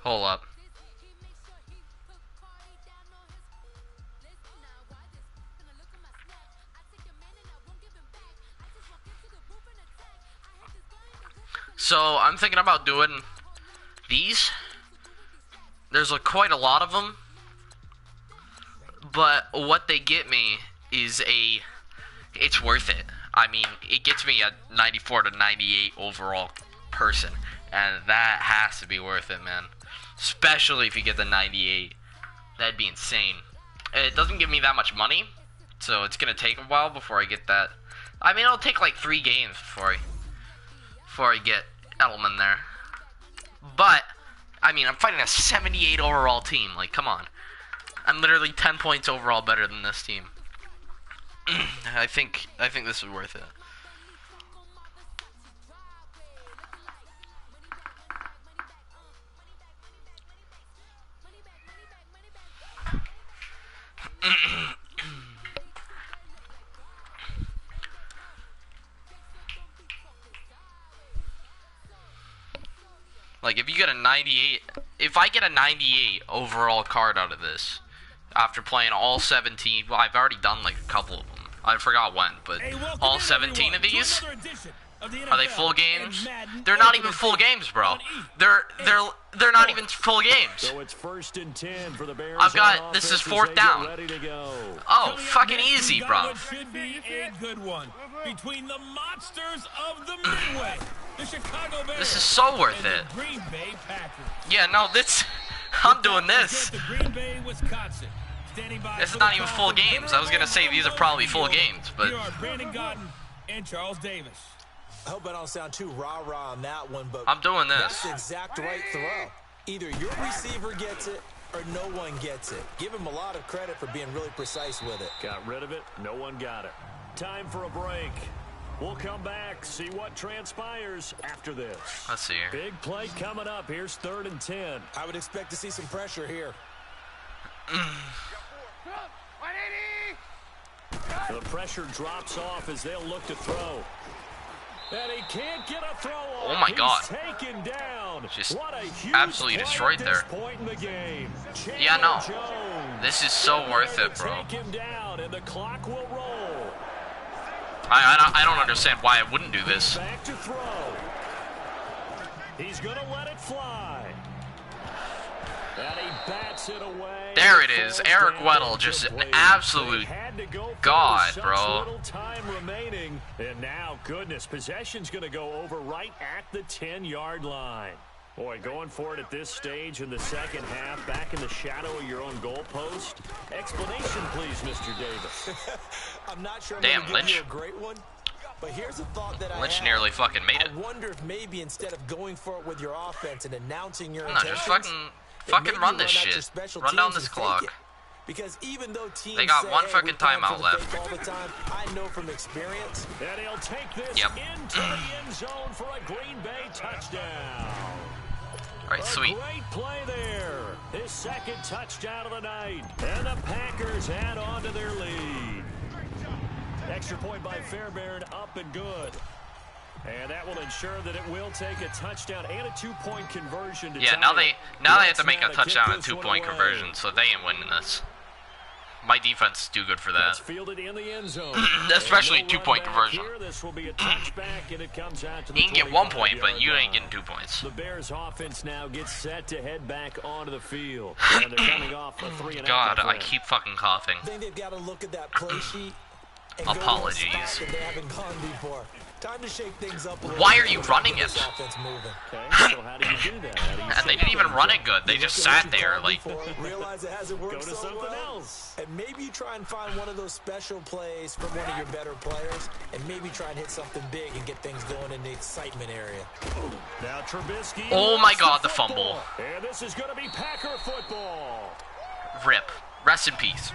Hold up. So I'm thinking about doing these. There's quite a lot of them, but what they get me is it's worth it. I mean, it gets me a 94 to 98 overall person, and that has to be worth it, man. Especially if you get the 98. That'd be insane. It doesn't give me that much money, so it's gonna take a while before I get that. I mean, it'll take like 3 games before I get Edelman there. But I mean, I'm fighting a 78 overall team. Like, come on. I'm literally 10 points overall better than this team. I think this is worth it. Like, if you get a 98, if I get a 98 overall card out of this, after playing all 17, well, I've already done like a couple of them. I forgot when, but all 17 of these, are they full games? They're not even full games, bro. They're not even full games. So it's 1st and 10 for the Bears. I've got, this is 4th down. Oh, fucking easy, bro. Should be a good one between the monsters of the Midway, the Chicago Bears. This is so worth it. Green Bay Packers. Yeah, no, I'm doing this. Green Bay, Wisconsin. This is not even full games. I was gonna say these are probably full games, but Here are Brandon Gaudin and Charles Davis. I hope I don't sound too rah-rah on that one, but I'm doing this. that's the exact right throw. Either your receiver gets it or no one gets it. Give him a lot of credit for being really precise with it. Got rid of it. No one got it. Time for a break. We'll come back, see what transpires after this. Let's see here. Big play coming up. Here's 3rd and 10. I would expect to see some pressure here. The pressure drops off as they'll look to throw. And he can't get a throw off. Oh my God. He's taken down. Just what a huge absolutely play destroyed at there. this point in the game. Yeah, no. Jones. This is so worth it, bro. Take him down and the clock will roll. I don't understand why I wouldn't do this. Back to throw. He's going to let it fly. And he bats it away. There it is. Eric Weddle, just an absolute god, bro. Little time remaining. And now, goodness, possession's going to go over right at the 10-yard line. Boy, going for it at this stage in the second half, back in the shadow of your own goalpost. Explanation, please, Mr. Davis. I'm not sure I'm Damn, gonna give Lynch. you a great one, but here's a thought that Lynch I nearly fucking made it. I wonder if maybe instead of going for it with your offense and announcing your No, intentions, just fucking run this shit. Run down this clock. Because even though teams They got say, one hey, fucking we're playing timeout for the left. fake all the time, I know from experience. And he'll take this Yep. into the end zone for a Green Bay touchdown. All right, sweet. A great play there. His 2nd touchdown of the night. And the Packers add on to their lead. Extra point by Fairbairn, up and good. And that will ensure that it will take a touchdown and a 2-point conversion to Yeah, tie now it. they have to make a Let's touchdown kick and this 2-point one away. conversion, so they ain't winning this. My defense is too good for That's that. fielded in the end zone. Especially And no 2-point run back conversion. here. This will be a touchback, and it comes out to the You can get 1 point, 25-yard but you ain't line. getting 2 points. The Bears offense now gets set to head back onto the field. And they're coming off a 3-and-out. God, I keep fucking coughing. I think they've got to look at that play sheet and Apologies. go to a spot that they haven't gone before. Time to shake things up a little. Why are bit you and running get it? this offense moving. Okay, so how do you do that? How do you And they shake didn't even things run up? it good. They You just look at sat what you there called like. before, realize it hasn't worked Go to so something well, else. and maybe you try and find one of those special plays from one of your better players, and maybe try and hit something big and get things going in the excitement area. Now Trubisky. Oh my lost God, the football. fumble. And this is going to be Packer football. Rip. Rest in peace.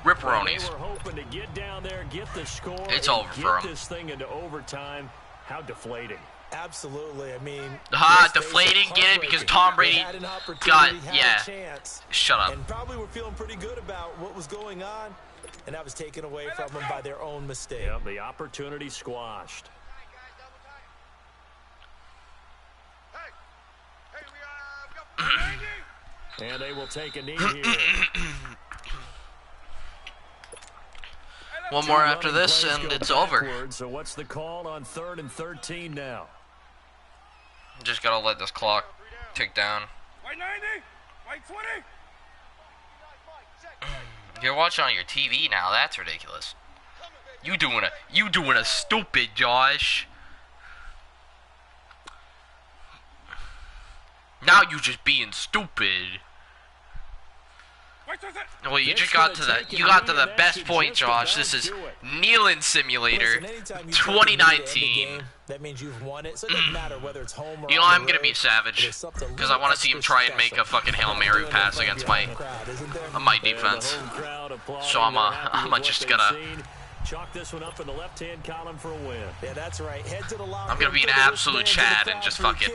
Rip They Ronies. were hoping to get down there, get the score, It's and over get for 'em. this thing into overtime. How deflating. Absolutely. I mean, Ha, let's face it, deflating, get it, because heartbreaking. Tom They Brady had an opportunity, got, had yeah. a chance, Shut up. and probably were feeling pretty good about what was going on, and that was taken away from them by their own mistake. Yep, the opportunity squashed. And they will take a knee here. One more after this, and it's over. So what's the call on 3rd and 13 now? Just gotta let this clock tick down. White 90, white 20. You're watching on your TV now. That's ridiculous. You doing a stupid, Josh. Now you just being stupid. Well, you just got to the best point, Josh. This is Kneeling Simulator 2019. That means you've won it, so it doesn't matter whether it's home or you know, I'm gonna be savage because I want to see him try and make a fucking Hail Mary pass against my defense. So I'm just gonna chalk this one up in the left-hand column for a win. Yeah, that's right. Head to the line. I'm gonna be an absolute Chad and just fucking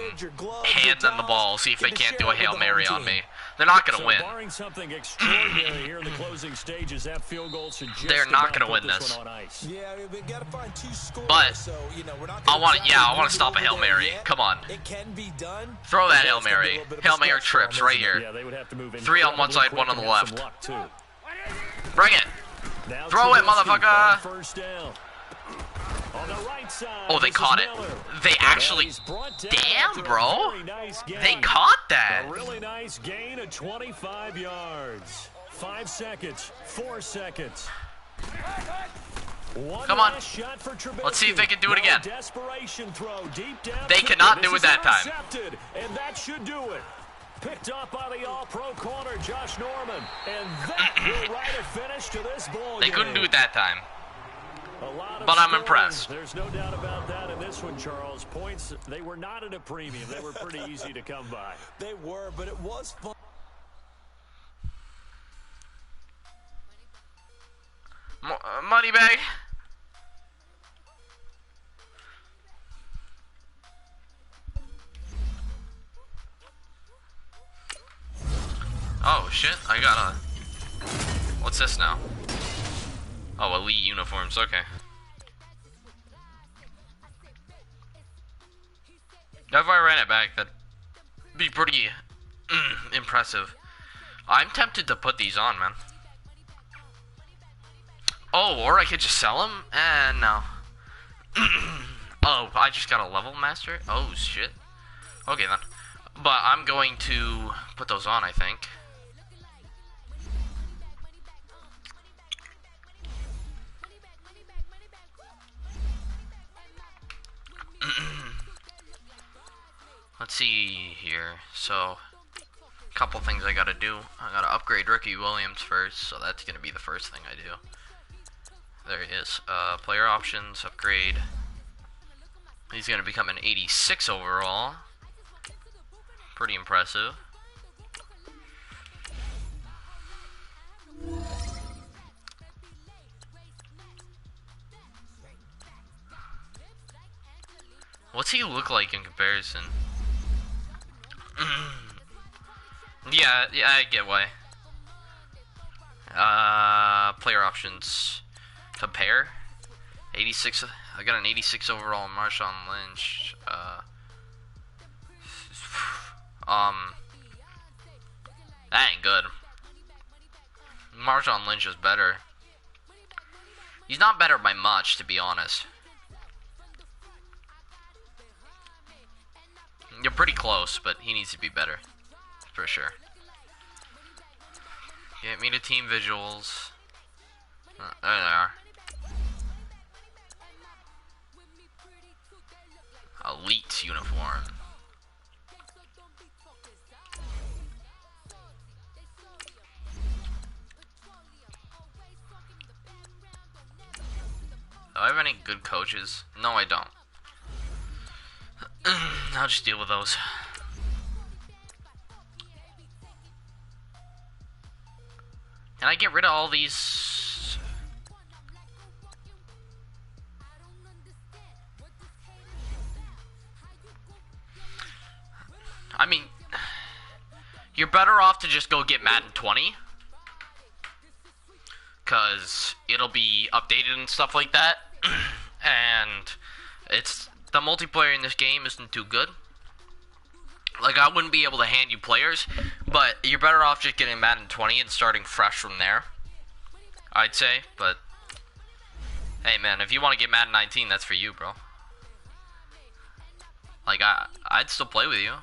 hand them the ball, see if they can't do a Hail Mary on me. They're not gonna win. Barring something extraordinary here in the closing stages, that field goal should just They're not gonna win this. Yeah, we gotta find 2 scores. But so, you know, we're not I want to stop a Hail Mary. Come on. It can be done. Throw that Hail Mary. Hail Mary trips right here. Yeah, they would have to move 3 on one side, 1 on the left. Bring it. Throw it, motherfucker. First down. On the right side, oh, they caught it. They actually... Damn, bro. They caught that. A really nice gain of 25 yards. 5 seconds. 4 seconds. Come on. Let's see if they can do it again. They cannot do it that time. And that should do it. Picked up by the all-pro corner, Josh Norman. And that will write a finish to this ball game. They couldn't do it that time. But I'm impressed. There's no doubt about that in this one, Charles. Points, they were not at a premium. They were pretty easy to come by. They were, but it was fun. Money bag. Oh, shit. I got a... What's this now? Oh, elite uniforms. Okay. If I ran it back, that'd be pretty impressive. I'm tempted to put these on, man. Oh, or I could just sell them? No. Oh, I just got a level master? Oh, shit. Okay, then. But I'm going to put those on, I think. Let's see here. So, a couple things I gotta do. I gotta upgrade Ricky Williams first, so that's gonna be the first thing I do. There he is. Player options, upgrade. He's gonna become an 86 overall. Pretty impressive. What's he look like in comparison? yeah, I get why. Player options. Compare. 86. I got an 86 overall Marshawn Lynch. That ain't good. Marshawn Lynch is better. He's not better by much, to be honest. You're pretty close, but he needs to be better. For sure. Get me to team visuals. There they are. Elite uniform. Do I have any good coaches? No, I don't. I'll just deal with those. Can I get rid of all these? I mean, you're better off to just go get Madden 20. Because it'll be updated and stuff like that. And it's... The multiplayer in this game isn't too good. Like, I wouldn't be able to hand you players, but you're better off just getting Madden 20 and starting fresh from there, I'd say. But hey, man, if you want to get Madden 19, that's for you, bro. Like, I'd still play with you.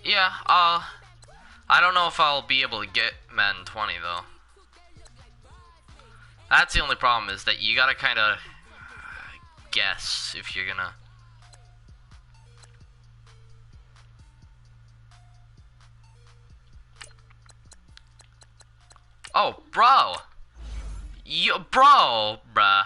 Yeah, I don't know if I'll be able to get Madden 20, though. That's the only problem, is that you gotta kind of guess if you're gonna... Oh, bro! Bruh.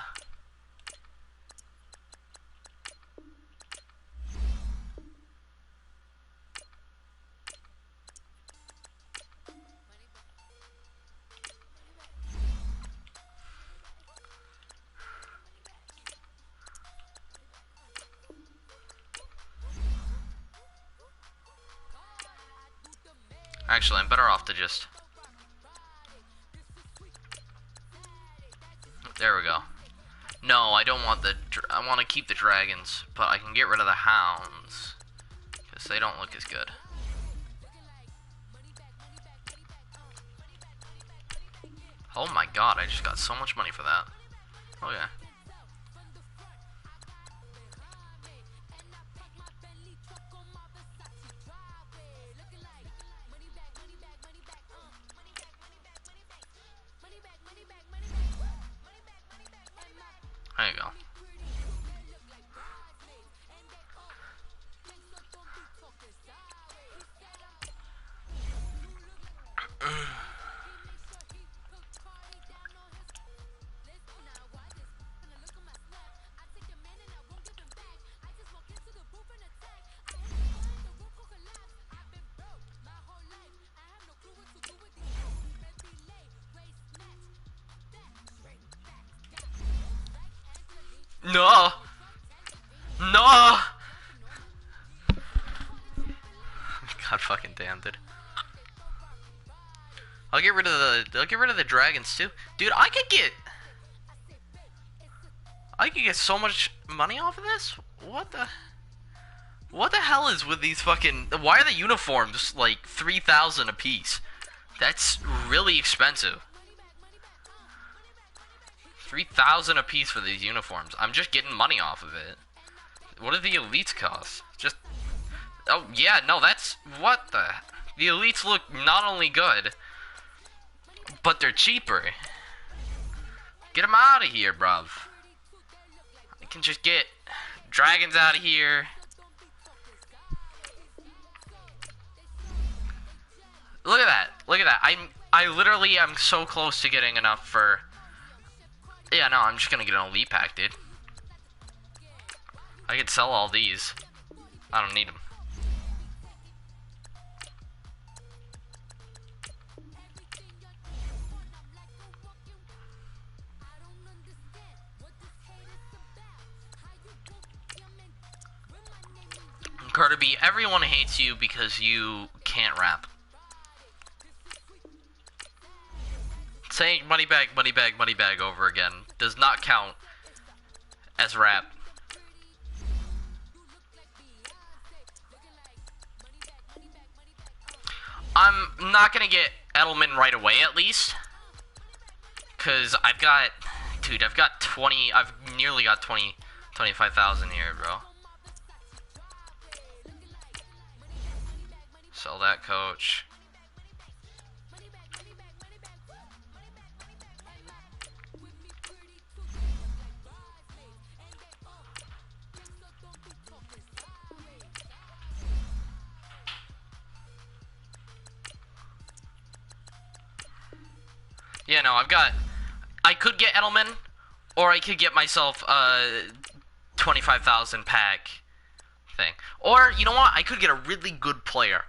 Actually, I'm better off to just... There we go. No, I don't want the... I want to keep the dragons, but I can get rid of the hounds, because they don't look as good. Oh my god, I just got so much money for that. Okay. There you go. No! No! God fucking damn, dude. I'll get rid of the dragons too. Dude, I could get so much money off of this? What the hell is with these fucking... Why are the uniforms like 3,000 a piece? That's really expensive. 3,000 a piece for these uniforms. I'm just getting money off of it. What do the elites cost? Just... Oh, yeah, no, that's... What the... The elites look not only good, but they're cheaper. Get them out of here, bruv. I can just get dragons out of here. Look at that. Look at that. I literally am so close to getting enough for... Yeah, no, I'm just gonna get an elite pack, dude. I could sell all these. I don't need them. Carter B, everyone hates you because you can't rap. Saying money bag over again does not count as rap. I'm not gonna get Edelman right away, at least, cause I've got 20. I've nearly got 25,000 here, bro. Sell that coach. Yeah, no, I could get Edelman, or I could get myself a 25,000 pack thing. Or, you know what, I could get a really good player.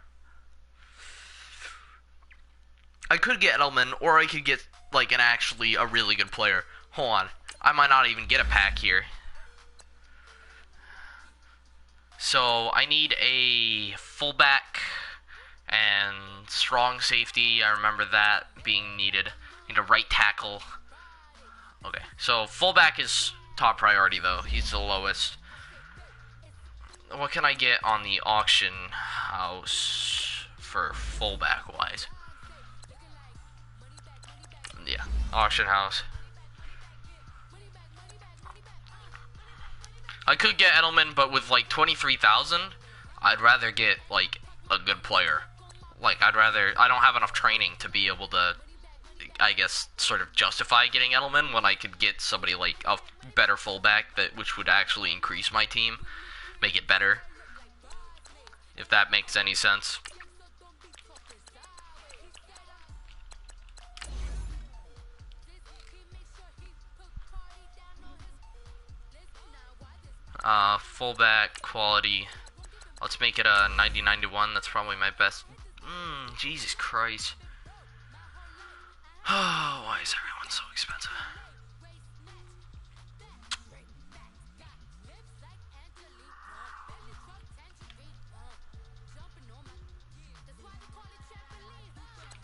I could get Edelman, or I could get, like, actually a really good player. Hold on, I might not even get a pack here. So, I need a fullback and strong safety. I remember that being needed. Need a right tackle. Okay, so fullback is top priority, though. He's the lowest. What can I get on the auction house for fullback-wise? Yeah, auction house. I could get Edelman, but with like 23,000, I'd rather get like a good player. Like I don't have enough training to be able to, I guess, sort of justify getting Edelman when I could get somebody like a better fullback which would actually increase my team, make it better. If that makes any sense. Fullback quality. Let's make it a 90-91. That's probably my best. Jesus Christ. Oh, why is everyone so expensive?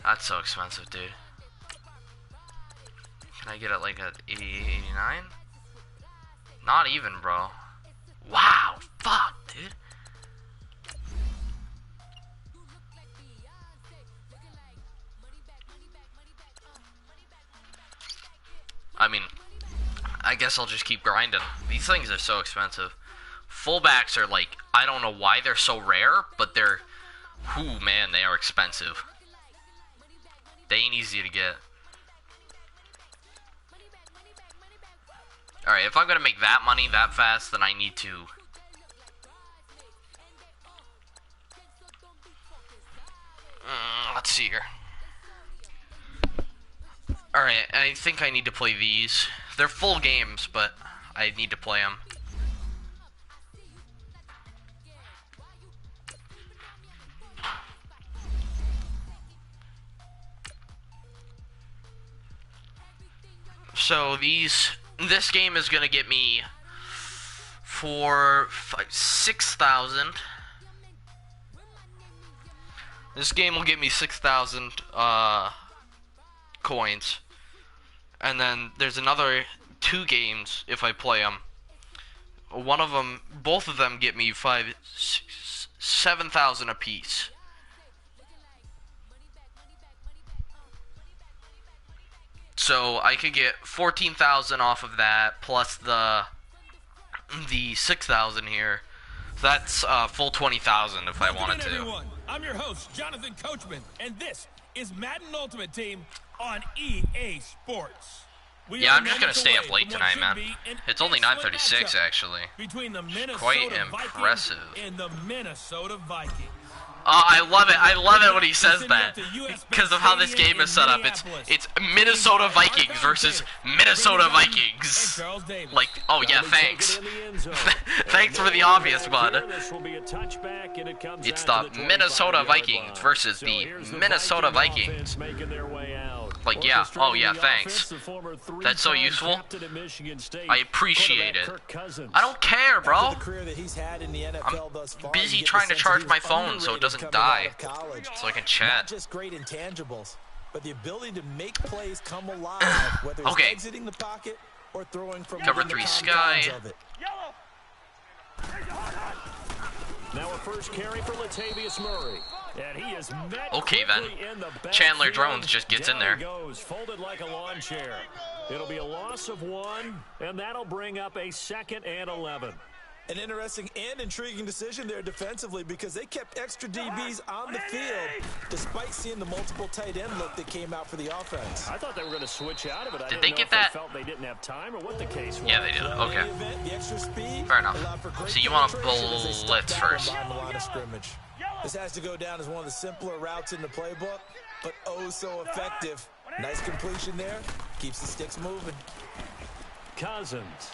That's so expensive, dude. Can I get it like at 89? Not even, bro. Wow, fuck, dude. I mean, I guess I'll just keep grinding. These things are so expensive. Fullbacks are like, I don't know why they're so rare, but they're, whoo, man, they are expensive. They ain't easy to get. Alright, if I'm gonna make that money that fast, then I need to... let's see here. Alright, I think I need to play these. They're full games, but I need to play them. So this game is gonna get me 6,000. This game will get me 6,000 coins, and then there's another 2 games if I play them. Both of them get me 7,000 apiece. So I could get 14,000 off of that, plus the 6,000 here. So that's full 20,000 if I wanted to. Everyone. I'm your host, Jonathan Coachman, and this is Madden Ultimate Team on EA Sports. Yeah, I'm just gonna stay up late tonight, man. It's only 9:36 actually. Quite impressive. And the Minnesota Vikings. I love it. I love it when he says that, because of how this game is set up. It's Minnesota Vikings versus Minnesota Vikings. Like, oh yeah, thanks. Thanks for the obvious one. It's the Minnesota Vikings versus the Minnesota Vikings. Like, yeah, oh yeah, thanks. That's so useful. I appreciate it. I don't care, bro. I'm busy trying to charge my phone so it doesn't die, so I can chat. Not just great intangibles, but the ability to make plays come alive, whether it's exiting the pocket or throwing from cover 3 sky. Now a first carry for Latavius Murray. And he is met then. Chandler Drones just gets in there. Goes, folded like a lawn chair. It'll be a loss of 1, and that'll bring up a 2nd and 11. An interesting and intriguing decision there defensively, because they kept extra DBs on the field despite seeing the multiple tight end look that came out for the offense. I thought they were going to switch out of it. Did they get that? They felt they didn't have time or what the case was. Yeah, they did. Okay. Fair enough. So you want to blitz first. This has to go down as one of the simpler routes in the playbook, but oh so effective. Nice completion there. Keeps the sticks moving. Cousins.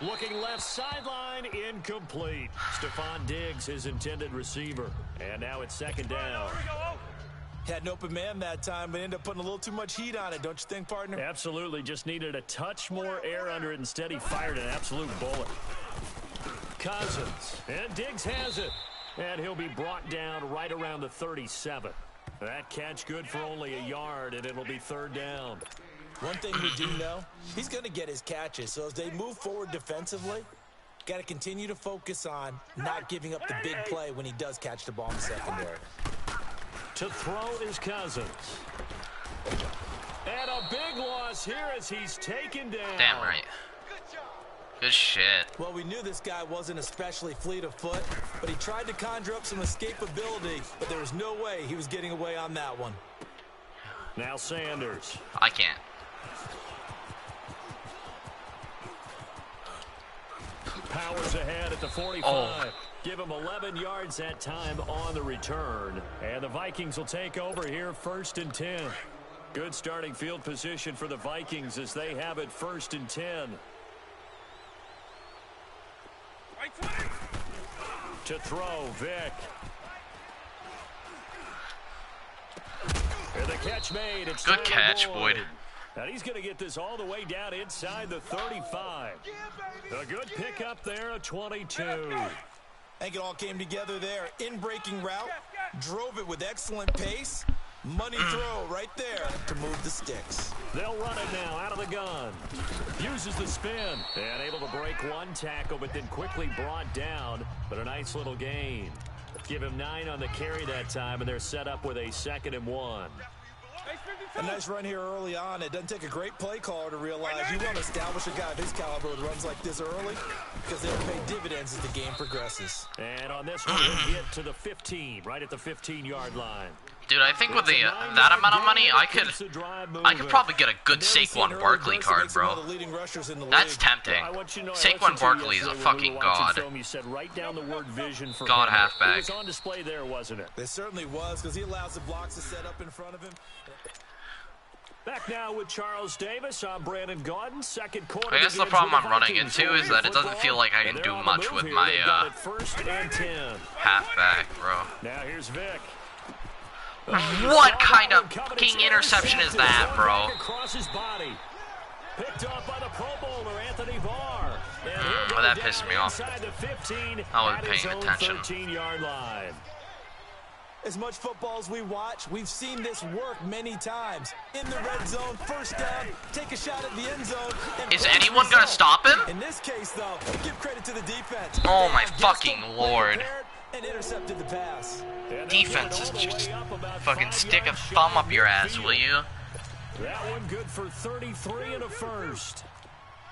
Looking left sideline, incomplete. Stephon Diggs, his intended receiver. And now it's 2nd down. Had an open man that time, but ended up putting a little too much heat on it, don't you think, partner? Absolutely. Just needed a touch more air under it. Instead, he fired an absolute bullet. Cousins. And Diggs has it. And he'll be brought down right around the 37. That catch good for only a yard, and it'll be 3rd down. One thing we do know, he's going to get his catches. So as they move forward defensively, got to continue to focus on not giving up the big play when he does catch the ball in the secondary. To throw is Cousins. And a big loss here as he's taken down. Damn right. Good shit. Well, we knew this guy wasn't especially fleet of foot, but he tried to conjure up some escapability, but there was no way he was getting away on that one. Now Sanders. I can't. Powers ahead at the 45. Oh. Give him 11 yards that time on the return. And the Vikings will take over here 1st and 10. Good starting field position for the Vikings as they have it 1st and 10. White 20. To throw, Vick. And the catch made. It's Good catch, Boyd. Boyd. And he's going to get this all the way down inside the 35. A good pickup there, a 22. I think it all came together there. In-breaking route, drove it with excellent pace. Money throw right there to move the sticks. They'll run it now out of the gun. Uses the spin. And able to break one tackle, but then quickly brought down. But a nice little gain. Give him 9 on the carry that time, and they're set up with a 2nd and 1. A nice run here early on. It doesn't take a great play caller to realize you want to establish a guy of his caliber with runs like this early because they'll pay dividends as the game progresses. And on this one, he'll get to the 15, right at the 15-yard line. Dude, I think with that amount of money, I could probably get a good Saquon Barkley card, bro. That's tempting. Saquon Barkley is a fucking god. God halfback. It was on display there, wasn't it? It certainly was because he allows the blocks to set up in front of him. Back now with Charles Davis. I'm Brandon Gaudin. Second quarter. I guess the problem I'm running into is that it doesn't feel like I can do much with my halfback, bro. Now here's Vick. What kind of fucking interception is that, bro? Across his body. Picked off by the Pro Bowler Anthony Barr. That pissed me off. I wasn't paying attention. 13-yard line. As much football as we watch, we've seen this work many times. In the red zone, first down, take a shot at the end zone. Is anyone going to stop him? In this case, though, give credit to the defense. Oh my fucking lord. And intercepted the pass. Defense is just fucking stick a thumb up your ass, will you? That one good for 33 and a first.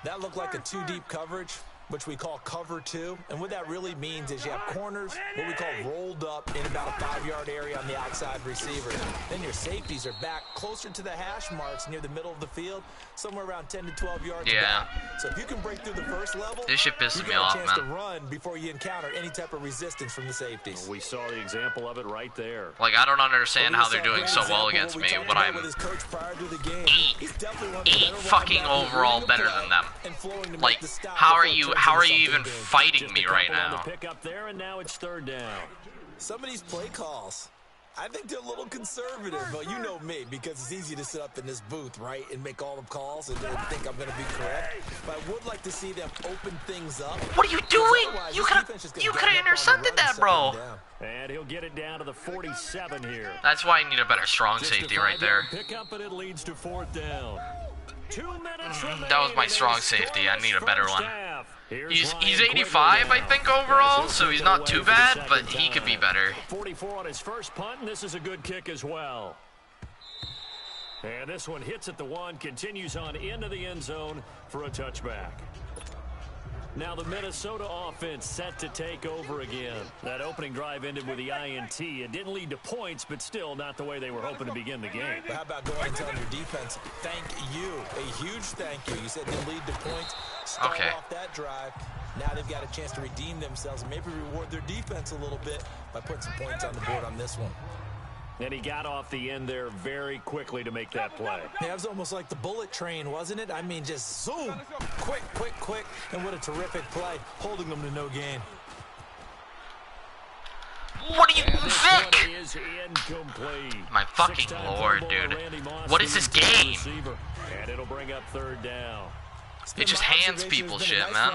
That looked like a 2-deep coverage, which we call cover 2. And what that really means is you have corners, what we call rolled up in about a 5-yard area on the outside receiver. Then your safeties are back closer to the hash marks near the middle of the field, somewhere around 10 to 12 yards back. So if you can break through the first level, this shit pisses me off, man. You got a chance to run before you encounter any type of resistance from the safeties. We saw the example of it right there. Like, I don't understand how they're doing so well against me when I'm 8 fucking overall better than them. Like, how are you even fighting me right now? Pick up there, and now it's 3rd down. Some of these play calls, I think they're a little conservative. Well, you know me, because it's easy to sit up in this booth, right, and make all the calls and think I'm going to be correct. But I would like to see them open things up. What are you doing? You could have intercepted that, bro. And he'll get it down to the 47 here. That's why I need a better strong safety right there. Pick up, and it leads to 4th down. 2 minutes that was my strong safety. I need a better one. He's 85, I think, overall, so he's not too bad, but he could be better. 44 on his first punt, and this is a good kick as well. And this one hits at the 1, continues on into the end zone for a touchback. Now the Minnesota offense set to take over again. That opening drive ended with the INT. It didn't lead to points, but still not the way they were hoping to begin the game. But how about going and telling your defense, thank you, a huge thank you. You said didn't lead to points. Start off that drive. Now they've got a chance to redeem themselves and maybe reward their defense a little bit by putting some points on the board on this one. And he got off the end there very quickly to make that play. Yeah, it was almost like the bullet train, wasn't it? I mean, just zoom, quick, quick, quick, and what a terrific play, holding them to no gain. What are you, Vic? Is incomplete. My fucking lord, dude. What is this game? And it'll bring up 3rd down. It just hands people shit, man.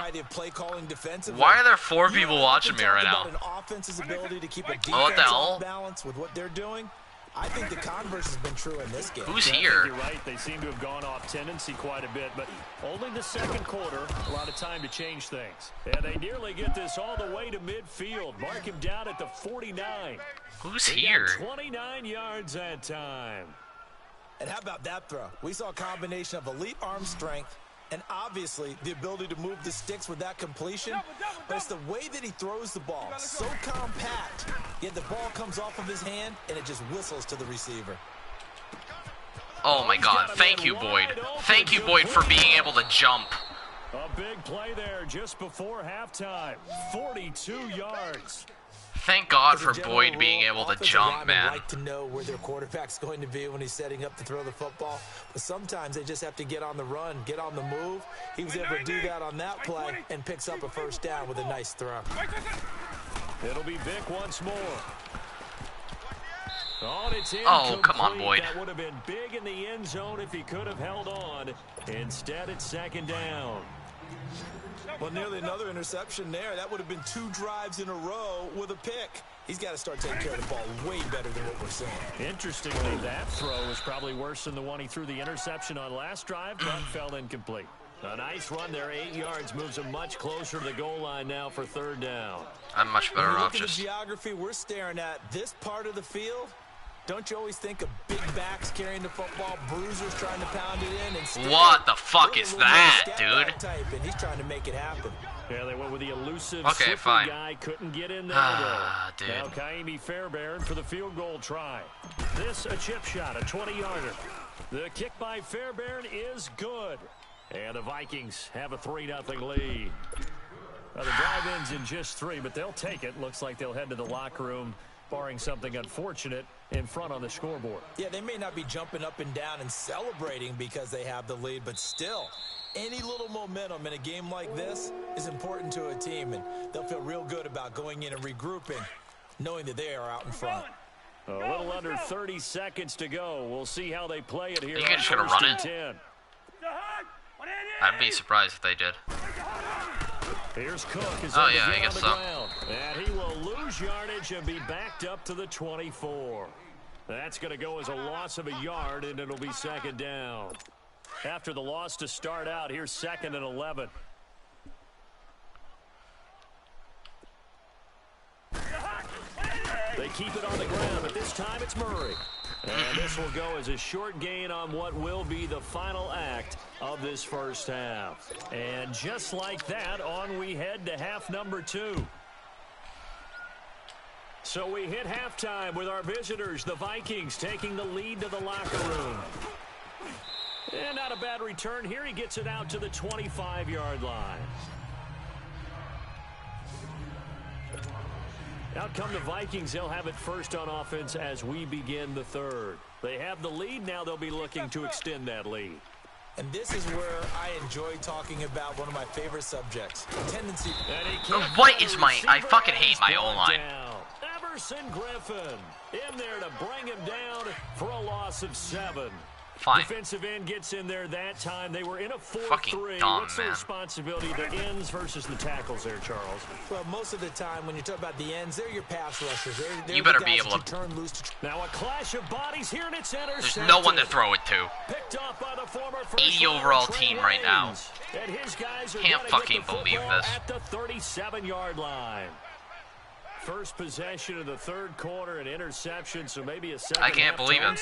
Why are there 4 people watching me right now? An offense's ability to keep a what the hell? balance with what they're doing. I think the converse has been true in this game. Who's I think here? you're right. They seem to have gone off tendency quite a bit, but only the second quarter. A lot of time to change things. And they nearly get this all the way to midfield. Mark him down at the 49. Who's They here? got 29 yards that time. And how about that throw? We saw a combination of elite arm strength and obviously the ability to move the sticks with that completion. But it's the way that he throws the ball. So compact, yet the ball comes off of his hand and it just whistles to the receiver. Oh my God! Thank you, Boyd. Thank you, Boyd, for being able to jump. A big play there just before halftime. 42 yards. Thank God As a for general Boyd being rule, able to offensive jump, linemen man. like to know where their quarterback's going to be when he's setting up to throw the football. But sometimes they just have to get on the run, get on the move. He was able to do that on that play and picks up a first down with a nice throw. It'll be Vic once more. Oh, it's Oh, come on, incomplete. Boyd. That would have been big in the end zone if he could have held on. Instead, it's second down. Well, nearly another interception there. That would have been 2 drives in a row with a pick. He's got to start taking care of the ball way better than what we're seeing. Interestingly, that throw was probably worse than the one he threw the interception on last drive, but fell incomplete. A nice run there, 8 yards, moves him much closer to the goal line now for third down. I'm much better When you off look at the just. geography we're staring at, this part of the field, don't you always think of big backs carrying the football, bruisers trying to pound it in? Instead, What the fuck we're is a little more that, scat dude? back type, and he's trying to make it happen. Yeah, they went with the elusive, Okay, slippery fine. guy. Couldn't get in there, Ah, though. dude. Now Mechjunk-ie Fairbairn for the field goal try. This a chip shot, a 20-yarder. The kick by Fairbairn is good. And the Vikings have a 3-0 lead. Now, the drive ends in just 3, but they'll take it. Looks like they'll head to the locker room, barring something unfortunate, in front on the scoreboard. Yeah, they may not be jumping up and down and celebrating because they have the lead, but still, any little momentum in a game like this is important to a team, and they'll feel real good about going in and regrouping, knowing that they are out in front. A little under 30 seconds to go. We'll see how they play it here. Are you on just gonna first run and it? 10. I'd be surprised if they did. Here's Cook. Oh, yeah, I guess so. And he will lose yardage and be backed up to the 24. That's going to go as a loss of a yard, and it'll be second down. After the loss to start out, here's 2nd and 11. They keep it on the ground, but this time it's Murray. And this will go as a short gain on what will be the final act of this first half. And just like that, on we head to half number 2. So we hit halftime with our visitors, the Vikings, taking the lead to the locker room. And not a bad return here. He gets it out to the 25-yard line. Out come the Vikings. They'll have it first on offense as we begin the third. They have the lead. Now they'll be looking to extend that lead. And this is where I enjoy talking about one of my favorite subjects, tendency. What is my... I fucking hate my O-line. Everson Griffin in there to bring him down for a loss of 7. Fine. Defensive end gets in there that time. They were in a 4-3. Fucking dumb, What's the man. responsibility, the ends versus the tackles there, Charles? Well, most of the time when you talk about the ends, they're your pass rushers. They're You the better guys be able that to- you turn loose to. Now a clash of bodies here, and it's intercepted. There's no one to throw it to. Picked off by the former 80 overall team right now. And his guys are Can't gonna fucking get the believe football this. at the 37-yard line. First possession of the third quarter, an interception, so maybe a second. I can't believe it.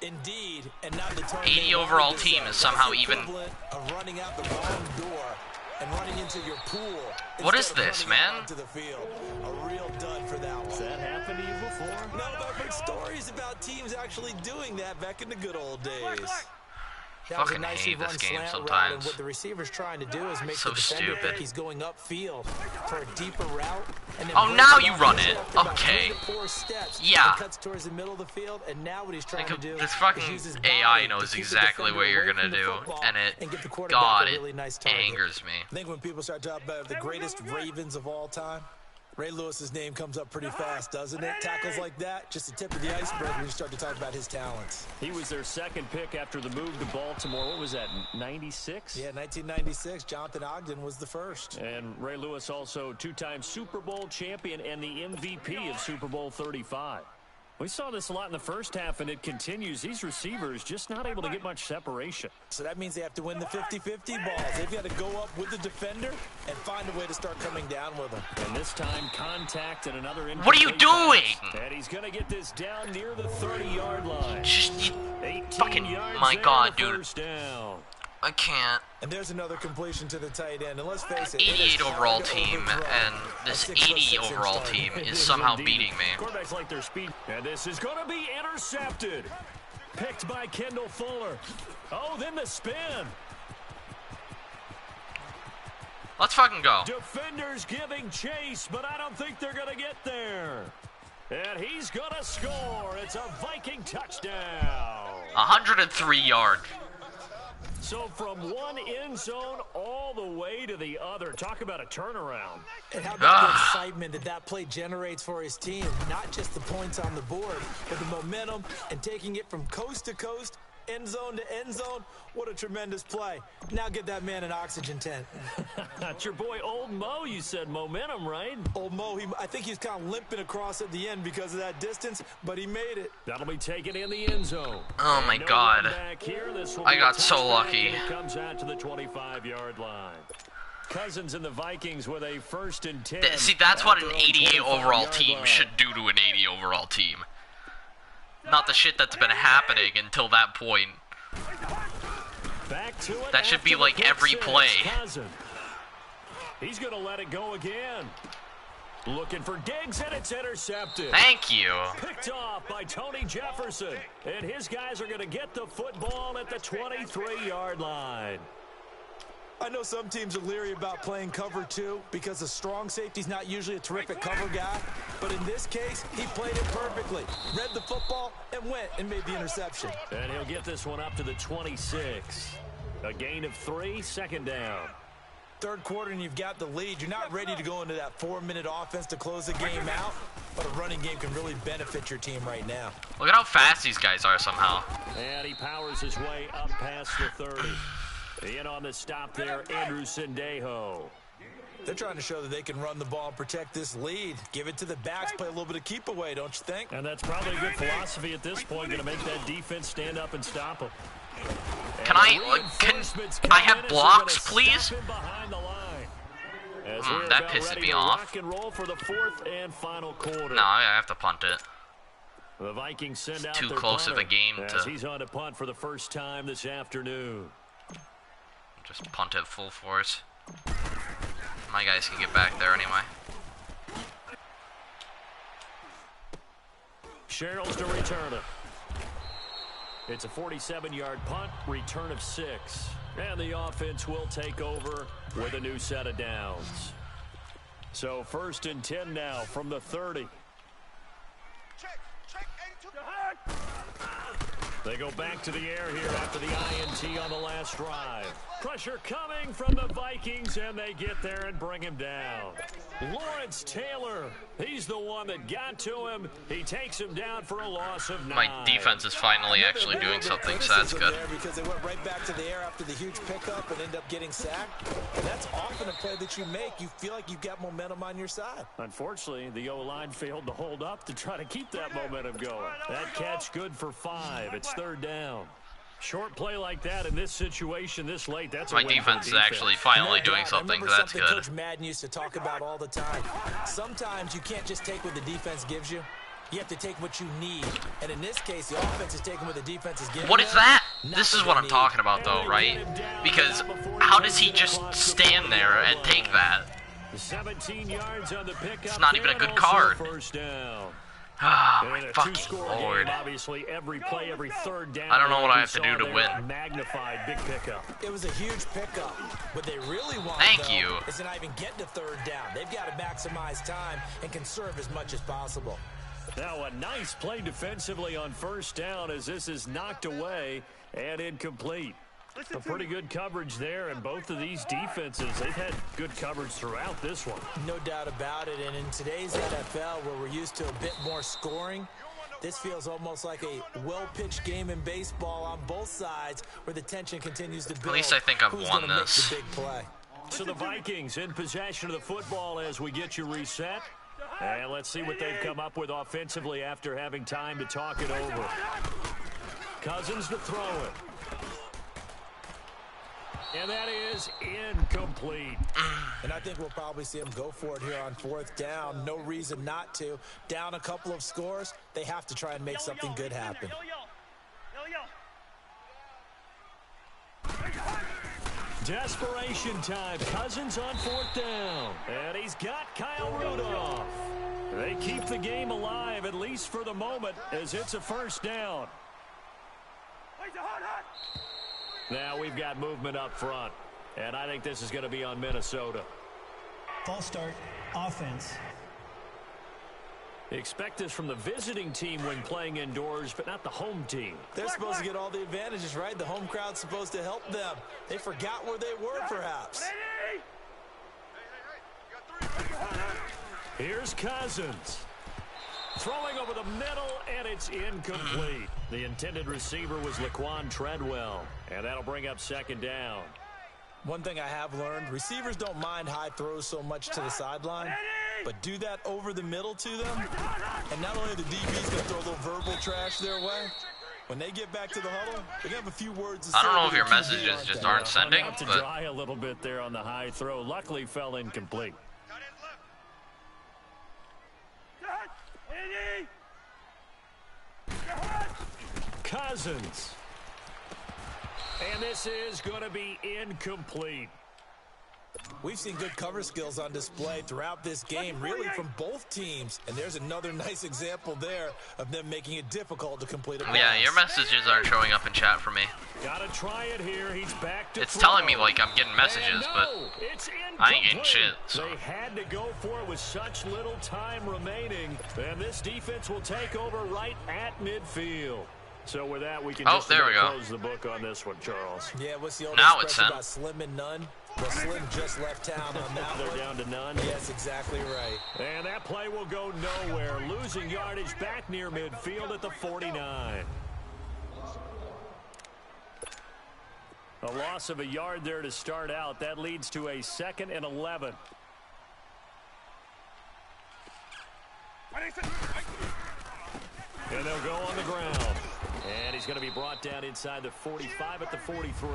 Indeed, and now the turn 80 overall team is somehow even... of running out the wrong door and running into your pool. What is instead of this, running out man? onto the field. A real dud for that one. Has that happened to you before? No, but I've heard stories about teams actually doing that back in the good old days. That was a Fucking nicely hate this run game slant route, sometimes. and what the receiver's trying to do is make So the defender stupid. think he's going upfield for a deeper route. And then Oh, break now it you off run just it. after about Okay. 3 to 4 steps. Yeah. It cuts towards the middle of the field, and now what he's trying to do This is fucking use his body AI to knows keep the exactly defender what you're away gonna from the do, football and give the it... quarterback God, a it really nice target. angers me. I think when people start talking about the greatest Ravens of all time, Ray Lewis's name comes up pretty fast, doesn't it? Tackles like that, just the tip of the iceberg when you start to talk about his talents. He was their second pick after the move to Baltimore. What was that, 96? Yeah, 1996, Jonathan Ogden was the first. And Ray Lewis also 2-time Super Bowl champion and the MVP of Super Bowl 35. We saw this a lot in the first half, and it continues. These receivers just not able to get much separation. So that means they have to win the 50-50 balls. They've got to go up with the defender and find a way to start coming down with them. And this time, contact and another incomplete What are you doing? pass. And he's going to get this down near the 30-yard line. Just, 18 fucking, yards my there, God, the dude. first down. I can't. And there's another completion to the tight end. And let's face it, 88 overall hard to team, overthrow and a this 6'6" 80 overall target. team It is is somehow indeed. beating me. Quarterbacks like their speed. And this is going to be intercepted. Picked by Kendall Fuller. Oh, then the spin. Let's fucking go. Defenders giving chase, but I don't think they're going to get there. And he's going to score. It's a Viking touchdown. 103 yards. So from one end zone all the way to the other. Talk about a turnaround. And how about the excitement that play generates for his team? Not just the points on the board, but the momentum and taking it from coast to coast, end zone to end zone. What a tremendous play. Now get that man an oxygen tent. That's your boy Old Mo. You said momentum, right? Old Mo, I think he's kind of limping across at the end because of that distance, but he made it. That'll be taken in the end zone. Oh my God. I got so lucky. It comes out to the 25-yard line. Cousins and the Vikings with a 1st and 10. See, that's what an at their 88 overall 25-yard team line. should do to an 80 overall team. Not the shit that's been happening until that point. Back to it That should be after like the every pick play. six. Cousins. He's going to let it go again. Looking for Diggs, and it's intercepted. Thank you. Picked off by Tony Jefferson. And his guys are going to get the football at the 23-yard line. I know some teams are leery about playing cover 2 because the strong safety's not usually a terrific cover guy. But in this case, he played it perfectly. Read the football and went and made the interception. And he'll get this one up to the 26. A gain of 3, 2nd down. Third quarter and you've got the lead. You're not ready to go into that 4-minute offense to close the game out. But a running game can really benefit your team right now. Look at how fast these guys are somehow. And he powers his way up past the 30. In on the stop there, Andrew Sendejo. They're trying to show that they can run the ball and protect this lead. Give it to the backs, play a little bit of keep away, don't you think? And that's probably a good philosophy at this point, going to make that defense stand up and stop them. Can I have blocks, please? That pisses me off. Rock and roll for the 4th and final quarter. No, I have to punt it. The Vikings send out Too their close of a punter game as to he's on to punt for the first time this afternoon. just punt it full force. My guys can get back there anyway. Sherrills to return it. It's a 47-yard punt, return of 6. And the offense will take over with a new set of downs. So 1st and 10 now from the 30. They go back to the air here after the INT on the last drive. Pressure coming from the Vikings, and they get there and bring him down. Lawrence Taylor, he's the one that got to him. He takes him down for a loss of 9. My defense is finally actually doing something, so that's good. Because they went right back to the air after the huge pickup and end up getting sacked. And that's often a play that you make. You feel like you've got momentum on your side. Unfortunately, the O-line failed to hold up to try to keep that momentum going. That catch good for 5. It's 3rd down. Short play like that in this situation this late, that's a My win for defense is defense. actually finally doing something, so that's good. Coach Madden used to talk about all the time. Sometimes you can't just take what the defense gives you. You have to take what you need. And in this case, the offense is taking what the defense is giving. What is that? Not This is what what they I'm need. talking about, though, right? Because how does he just stand there and take that? 17 yards on the pickup. It's not even a good and also card. First down. Ah, In my a fucking two-score lord. game, obviously, every play, every 3rd down. I don't know what I have we to do saw to there, win. Magnified big pickup. It was a huge pickup. What they really want, Thank though, you. is to not even get to 3rd down. They've got to maximize time and conserve as much as possible. Now a nice play defensively on 1st down as this is knocked away and incomplete. A pretty good coverage there, and both of these defenses, they've had good coverage throughout this one. No doubt about it. And in today's NFL, where we're used to a bit more scoring, this feels almost like a well-pitched game in baseball on both sides where the tension continues to build. At least I think I've Who's won gonna make this. the big play? So the Vikings in possession of the football as we get you reset. And let's see what they've come up with offensively after having time to talk it over. Cousins to throw it. And that is incomplete. And I think we'll probably see him go for it here on 4th down. No reason not to. Down a couple of scores, they have to try and make something good happen. Desperation time. Cousins on 4th down. And he's got Kyle Rudolph. They keep the game alive, at least for the moment, as it's a 1st down. Now we've got movement up front, and I think this is going to be on Minnesota. False start, offense. Expect this from the visiting team when playing indoors, but not the home team. They're supposed to get all the advantages, right? The home crowd's supposed to help them. They forgot where they were, perhaps. Here's Cousins. Throwing over the middle, and it's incomplete. The intended receiver was Laquan Treadwell, and that'll bring up 2nd down. One thing I have learned, receivers don't mind high throws so much to the sideline, but do that over the middle to them, and not only the DB's going to throw a little verbal trash their way, when they get back to the huddle, they're going to have a few words to say. I don't know if to your the QB, messages just aren't sending, Hung out to but dry a little bit there on the high throw. Luckily fell incomplete. Cousins. And this is going to be incomplete. We've seen good cover skills on display throughout this game, really from both teams. And there's another nice example there of them making it difficult to complete a pass. yeah, your messages aren't showing up in chat for me. Gotta try it here. He's back to It's throw. telling me like I'm getting messages, but it's I ain't getting incomplete. shit. So. They had to go for it with such little time remaining. And this defense will take over right at midfield. So with that, we can just there we go. close the book on this one, Charles. Yeah, what's the old Now it's expression sent. about slim and none? Well, Slim just left town on that They're one. down to none. Yes, exactly right. And that play will go nowhere. Losing yardage back near midfield at the 49. A loss of a yard there to start out. That leads to a 2nd and 11. And they'll go on the ground. And he's going to be brought down inside the 45 at the 43.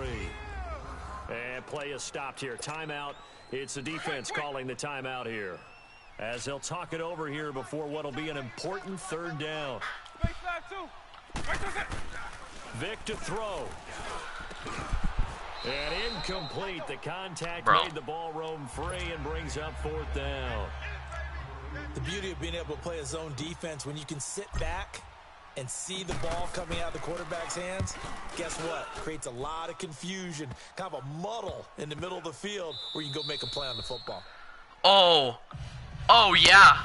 And play is stopped here. Timeout. It's the defense calling the timeout here, as they'll talk it over here before what'll be an important 3rd down. Vic to throw. And incomplete. The contact made the ball roam free and brings up 4th down. The beauty of being able to play a zone defense, when you can sit back and see the ball coming out of the quarterback's hands, guess what? Creates a lot of confusion, kind of a muddle in the middle of the field where you can go make a play on the football. Oh yeah.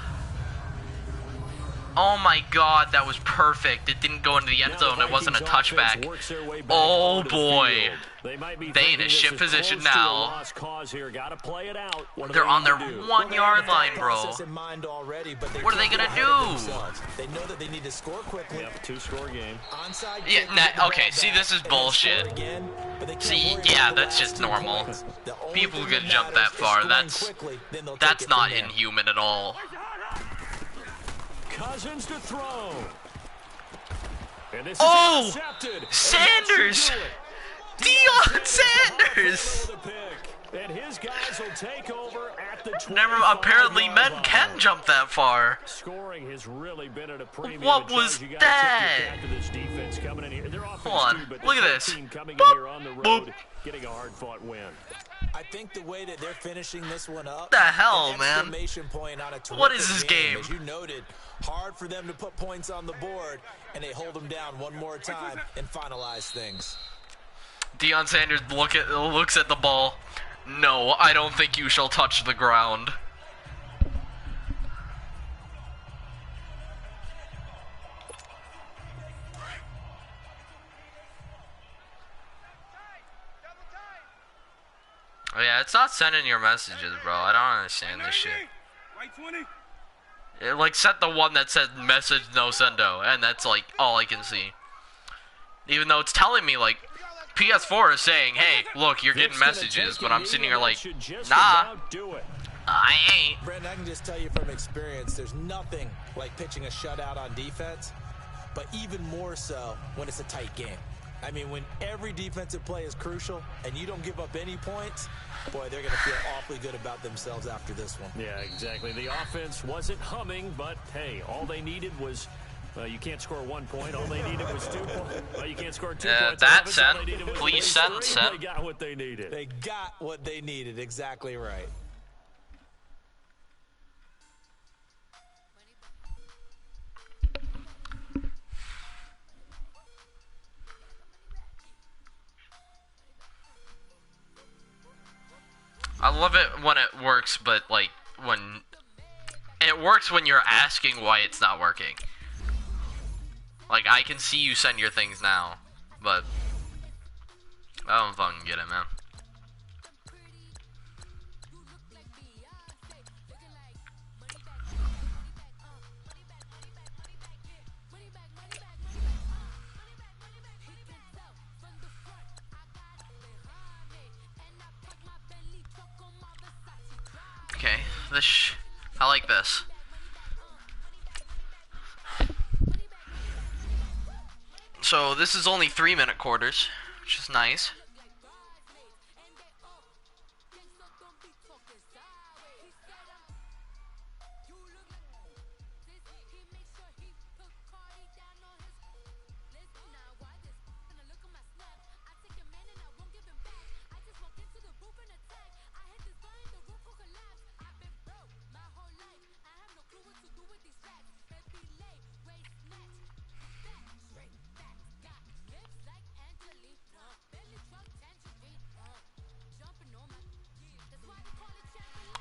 Oh my God, that was perfect. It didn't go into the end zone. It wasn't a touchback. Oh boy. They in a shit position now. They're on their 1 yard line, bro. What are they gonna do? They know that they need to score quickly. Yep, 2-score game. Yeah, okay, see, this is bullshit. See, yeah, that's just normal. People can jump that far. That's not inhuman at all. Cousins to throw. And this Oh! is intercepted. Sanders! Deion Sanders! And his guys will take over at the 25. Never, apparently men can jump that far. Scoring has really been at a premium. What was You gotta that? tip your cap to this defense coming in here. Their offense Hold on, too, but look at this this. team coming Boop, in here on the road, boop. getting a hard-fought win. I think the way that they're finishing this one up. What the hell, an man? exclamation point on a What is this terrific game? As you noted, hard for them to put points on the board, and they hold them down one more time and finalize things. Deion Sanders looks at the ball. No, I don't think you shall touch the ground. Oh yeah, it's not sending your messages, bro. I don't understand this shit. It, like, set the one that says message no sendo, and that's like all I can see. Even though it's telling me like PS4 is saying, hey, look, you're getting messages, but I'm sitting here like, nah, I ain't. Brandon, I can just tell you from experience, there's nothing like pitching a shutout on defense, but even more so when it's a tight game. I mean, when every defensive play is crucial and you don't give up any points, boy, they're going to feel awfully good about themselves after this one. Yeah, exactly. The offense wasn't humming, but, hey, all they needed was, you can't score 1 point. All they needed was 2 points. Well, you can't score 2 points. That sent. Please send. They got what they needed. They got what they needed. Exactly right. I love it when it works, but like when it works when you're asking why it's not working. Like I can see you send your things now, but I don't fucking get it, man. Okay, I like this. So this is only 3-minute quarters, which is nice.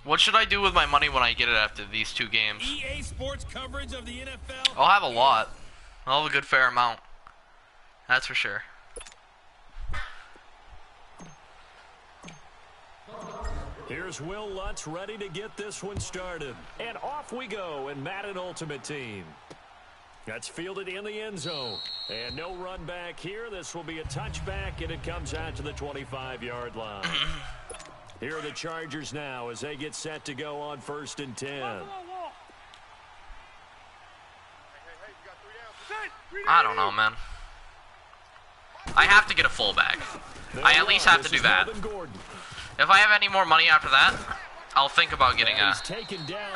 What should I do with my money when I get it after these 2 games? EA Sports coverage of the NFL. I'll have a lot. I'll have a good fair amount. That's for sure. Here's Will Lutz ready to get this one started. And off we go in Madden Ultimate Team. That's fielded in the end zone. And no run back here. This will be a touchback, and it comes out to the 25-yard line. Here are the Chargers now as they get set to go on 1st and 10. I don't know, man. I have to get a fullback. I at least have to do that. If I have any more money after that, I'll think about getting a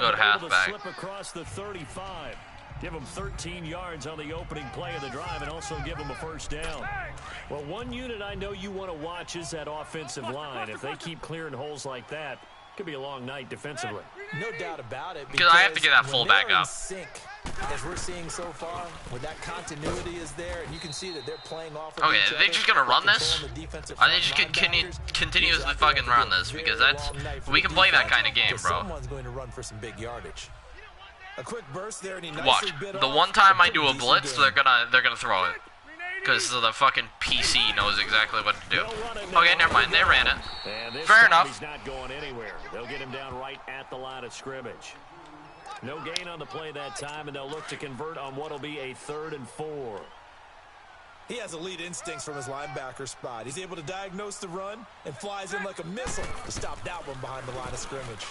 good halfback. Slip across the 35. Give him 13 yards on the opening play of the drive and also give him a first down. Well, one unit I know you want to watch is that offensive line. If they keep clearing holes like that, it could be a long night defensively. No doubt about it. Because I have to get that fullback up. Sync, as we're seeing so far, where that continuity is there, and you can see that they're playing off of Okay, each are they other, just gonna run this? Are Are they just continuously fucking run this? Because we can play that kind of game, bro. Someone's going to run for some big yardage. A quick burst there, and he Watch. nicely bit The off. one time I do a Decent blitz, game. they're gonna throw it. Because the fucking PC knows exactly what to do. Okay, never mind. They ran it. Fair enough. He's not going anywhere. They'll get him down right at the line of scrimmage. No gain on the play that time, and they'll look to convert on what'll be a 3rd and 4. He has elite instincts from his linebacker spot. He's able to diagnose the run and flies in like a missile to stop that one behind the line of scrimmage.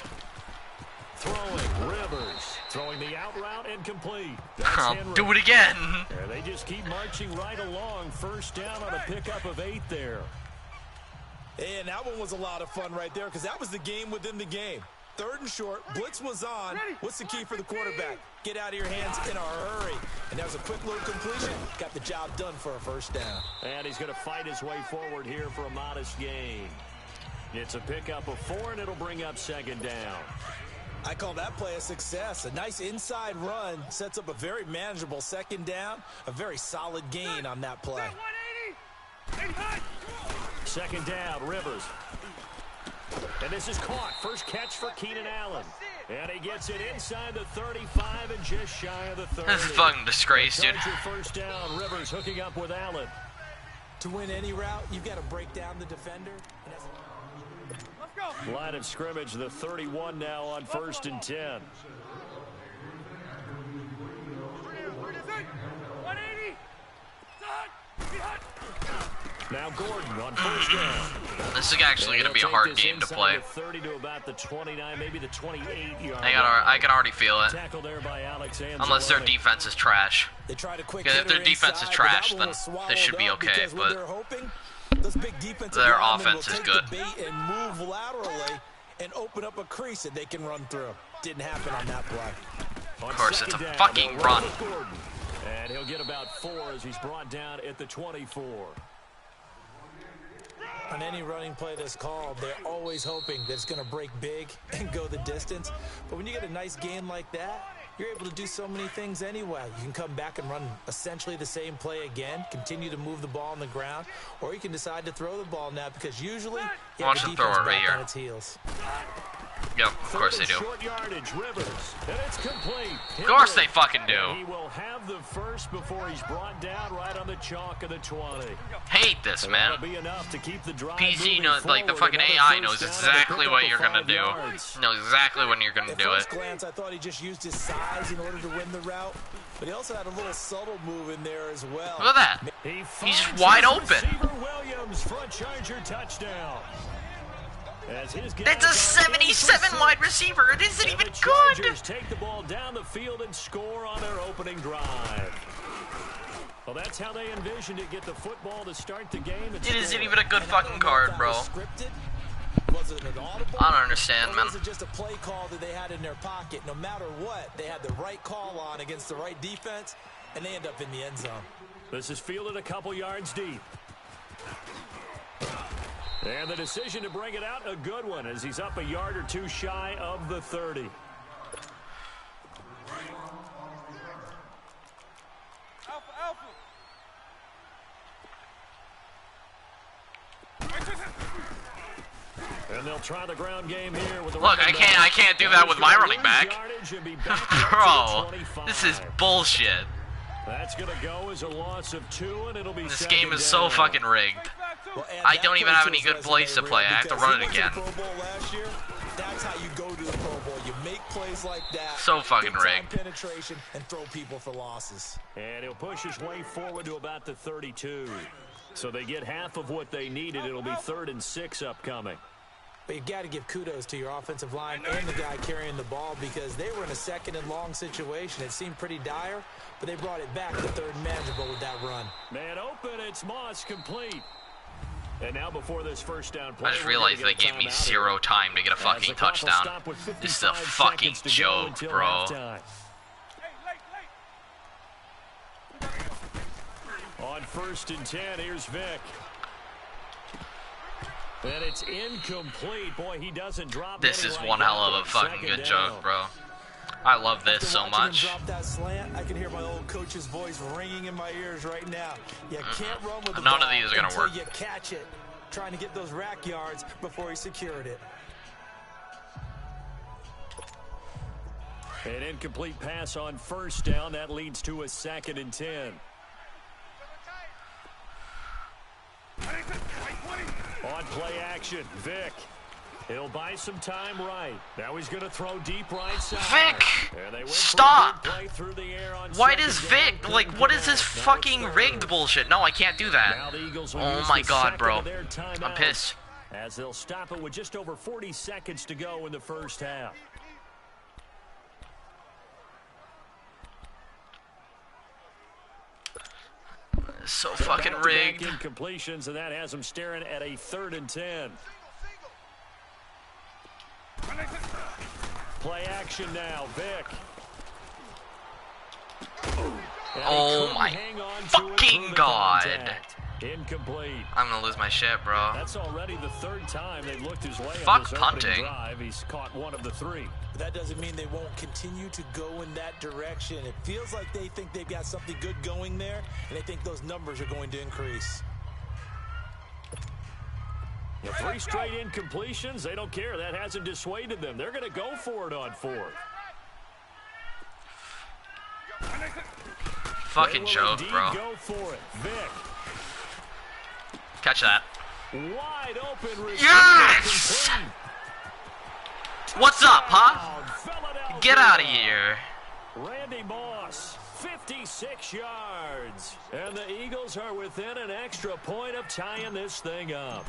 Throwing, Rivers. Throwing the out route and complete. That's Do it again. Yeah, they just keep marching right along. First down on a pickup of 8 there. And that one was a lot of fun right there because that was the game within the game. 3rd and short, blitz was on. What's the key for the quarterback? Get out of your hands in a hurry. And that was a quick little completion. Got the job done for a first down. And he's going to fight his way forward here for a modest gain. It's a pickup of 4, and it'll bring up 2nd down. I call that play a success. A nice inside run sets up a very manageable 2nd down. A very solid gain on that play. 2nd down, Rivers. And this is caught. First catch for Keenan Allen. And he gets it inside the 35 and just shy of the 30. This is fucking disgrace, dude. First down, Rivers hooking up with Allen. To win any route, you've got to break down the defender. Line of scrimmage, the 31 now on 1st and 10. Now Gordon on first down. This is actually going to be a hard game to play. 30 to about the 29, maybe the 28-yard I can already feel it. Tackle there by Alex Unless their defense is trash. They tried a quick Because if their defense is trash, then this should be okay. But their offense is good. And move laterally and open up a crease that they can run through. Didn't happen on that play. Of course, it's a fucking run. And he'll get about 4 as he's brought down at the 24. On any running play that's called, they're always hoping that it's going to break big and go the distance. But when you get a nice gain like that, you're able to do so many things anyway. You can come back and run essentially the same play again, continue to move the ball on the ground, or you can decide to throw the ball now because usually you have the defense back on its heels. Yep, of course they do. Short yardage, Rivers, and it's complete. Of course they fucking do. He will have the first before he's brought down right on the chalk of the 20. Hate this, man. That'll be enough to keep the drive PC knows, like the fucking AI knows exactly what you're gonna do. Knows exactly when you're gonna do it. At first glance, I thought he just used his size in order to win the route, but he also had a little subtle move in there as well. Look at that. He's just wide open. Williams, front charger touchdown. It's a 77 wide receiver. It isn't even good. Take the ball down the field and score on their opening drive. Well, that's how they envisioned it. Get the football to start the game. It isn't even a good fucking card, bro. I don't understand, man. Was it just a play call that they had in their pocket? No matter what, they had the right call on against the right defense, and they end up in the end zone. This is fielded a couple yards deep. And the decision to bring it out, a good one, as he's up a yard or two shy of the 30. And they'll try the ground game here with the Look, I can't do that with my running back. Bro, this is bullshit. That's going to go as a loss of 2, and it'll be this game is so fucking rigged. I don't even have any good plays to play. I have to run it again. That's how you go to the Pro Bowl. You make plays like that. So fucking rigged. Penetration and throw people for losses. And he'll push his way forward to about the 32. So they get half of what they needed. It'll be 3rd and 6 upcoming. But you got to give kudos to your offensive line and the guy carrying the ball because they were in a 2nd and long situation. It seemed pretty dire, but they brought it back to 3rd and manageable with that run. Man open, it's Moss complete. And now before this first down play, I just realized they gave me 0 time to get a fucking touchdown. This is a fucking joke, bro. On 1st and 10, here's Vick. And it's incomplete. Boy, he doesn't drop. This is one hell of a fucking good joke, bro. I love this so much. Drop that slant, I can hear my old coach's voice ringing in my ears right now. You can't run with the None ball of these are gonna work. You catch it, trying to get those rack yards before he secured it. An incomplete pass on 1st down. That leads to a 2nd and 10. On play action, Vick. He'll buy some time right. Now he's going to throw deep right side. Vick! Stop! Why does Vick, like, what is this fucking rigged bullshit? No, I can't do that. Oh my god, bro. I'm pissed. As they'll stop it with just over 40 seconds to go in the first half. So fucking rigged. Incompletions, and that has him staring at a 3rd and 10. Play action now, Vick. Oh my fucking god. Incomplete. I'm gonna lose my shit, bro. That's already the 3rd time they've looked his way. Fuck on this punting. Drive. He's caught 1 of the 3. But that doesn't mean they won't continue to go in that direction. It feels like they think they've got something good going there, and they think those numbers are going to increase. The 3 straight incompletions, they don't care. That hasn't dissuaded them. They're going to go for it on 4th. Fucking joke, bro. Go for it. Vick. Catch that. Wide open. Yes! What's up, huh? Get out of here. Randy Moss, 56 yards. And the Eagles are within an extra point of tying this thing up.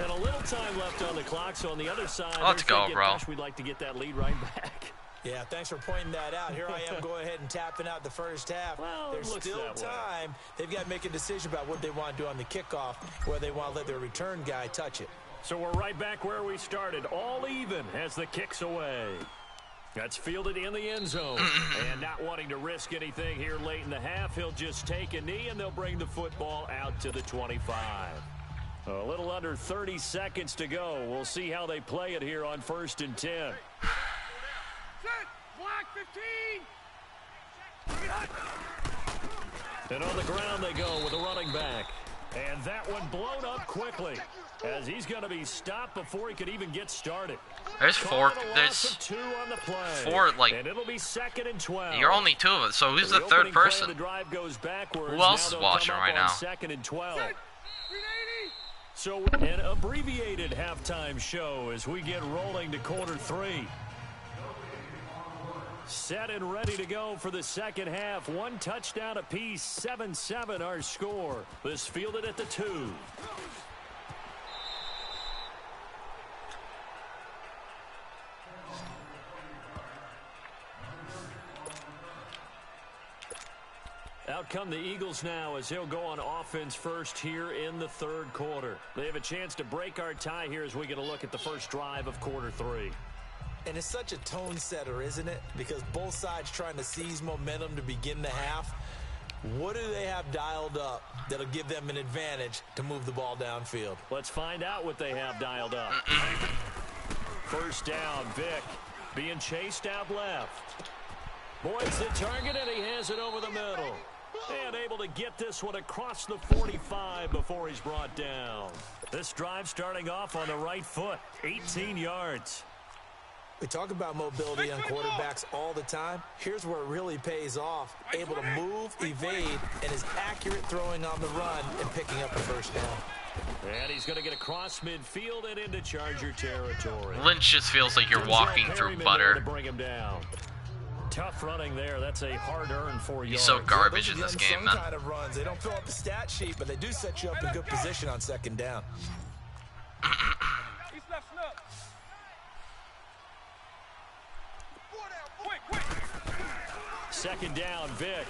And a little time left on the clock, so on the other side, let's go, bro. We'd like to get that lead right back. Yeah, thanks for pointing that out. Here I am going ahead and tapping out the first half. Well, there's still time. They've got to make a decision about what they want to do on the kickoff, where they want to let their return guy touch it. So we're right back where we started, all even as the kick's away. That's fielded in the end zone. And not wanting to risk anything here late in the half, he'll just take a knee, and they'll bring the football out to the 25. A little under 30 seconds to go. We'll see how they play it here on 1st and 10. Block 15. And on the ground they go with a running back. And that one blown up quickly, as he's going to be stopped before he could even get started. There's four. There's 2 on the play. 4. Like, and it'll be 2nd and 12. you're only 2 of it. So who's the third person? The drive goes backwards. Who else is watching right now? 2nd and 12. So an abbreviated halftime show as we get rolling to quarter 3. Set and ready to go for the second half. 1 touchdown apiece. 7-7 our score. This fielded at the 2. Out come the Eagles now as he'll go on offense first here in the 3rd quarter. They have a chance to break our tie here as we get a look at the first drive of quarter 3. And it's such a tone setter, isn't it? Because both sides trying to seize momentum to begin the half. What do they have dialed up that'll give them an advantage to move the ball downfield? Let's find out what they have dialed up. First down, Vick being chased out left. Boyd's the target, and he has it over the middle. And able to get this one across the 45 before he's brought down. This drive starting off on the right foot, 18 yards. We talk about mobility on quarterbacks all the time. Here's where it really pays off. Able to move, evade, and is accurate throwing on the run and picking up the first down. And he's going to get across midfield and into Charger territory. Lynch just feels like you're walking through butter. To bring him down. Tough running there. That's a hard-earned 4 yards. He's so garbage in this game, man. Kind of runs. They don't fill up the stat sheet, but they do set you up in good position on second down. He's left snug. Quick. Second down, Vick.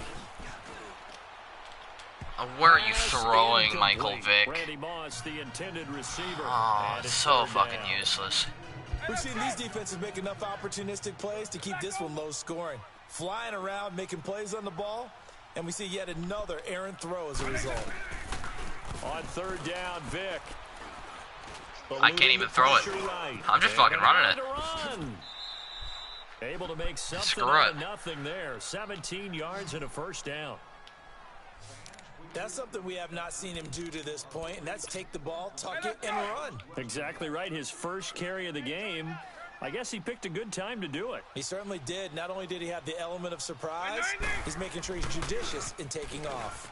Where are you throwing, Michael Vick? Randy Moss, the intended receiver. Oh, it's so fucking useless. We've seen these defenses make enough opportunistic plays to keep this one low scoring. Flying around, making plays on the ball, and we see yet another errant throw as a result. On 3rd down, Vick. I can't even throw it. I'm just fucking running it. Able to make something Screw out it. of nothing there. 17 yards and a first down. That's something we have not seen him do to this point, and that's take the ball, tuck it, and run. Exactly right. His first carry of the game. I guess he picked a good time to do it. He certainly did. Not only did he have the element of surprise, he's making sure he's judicious in taking off.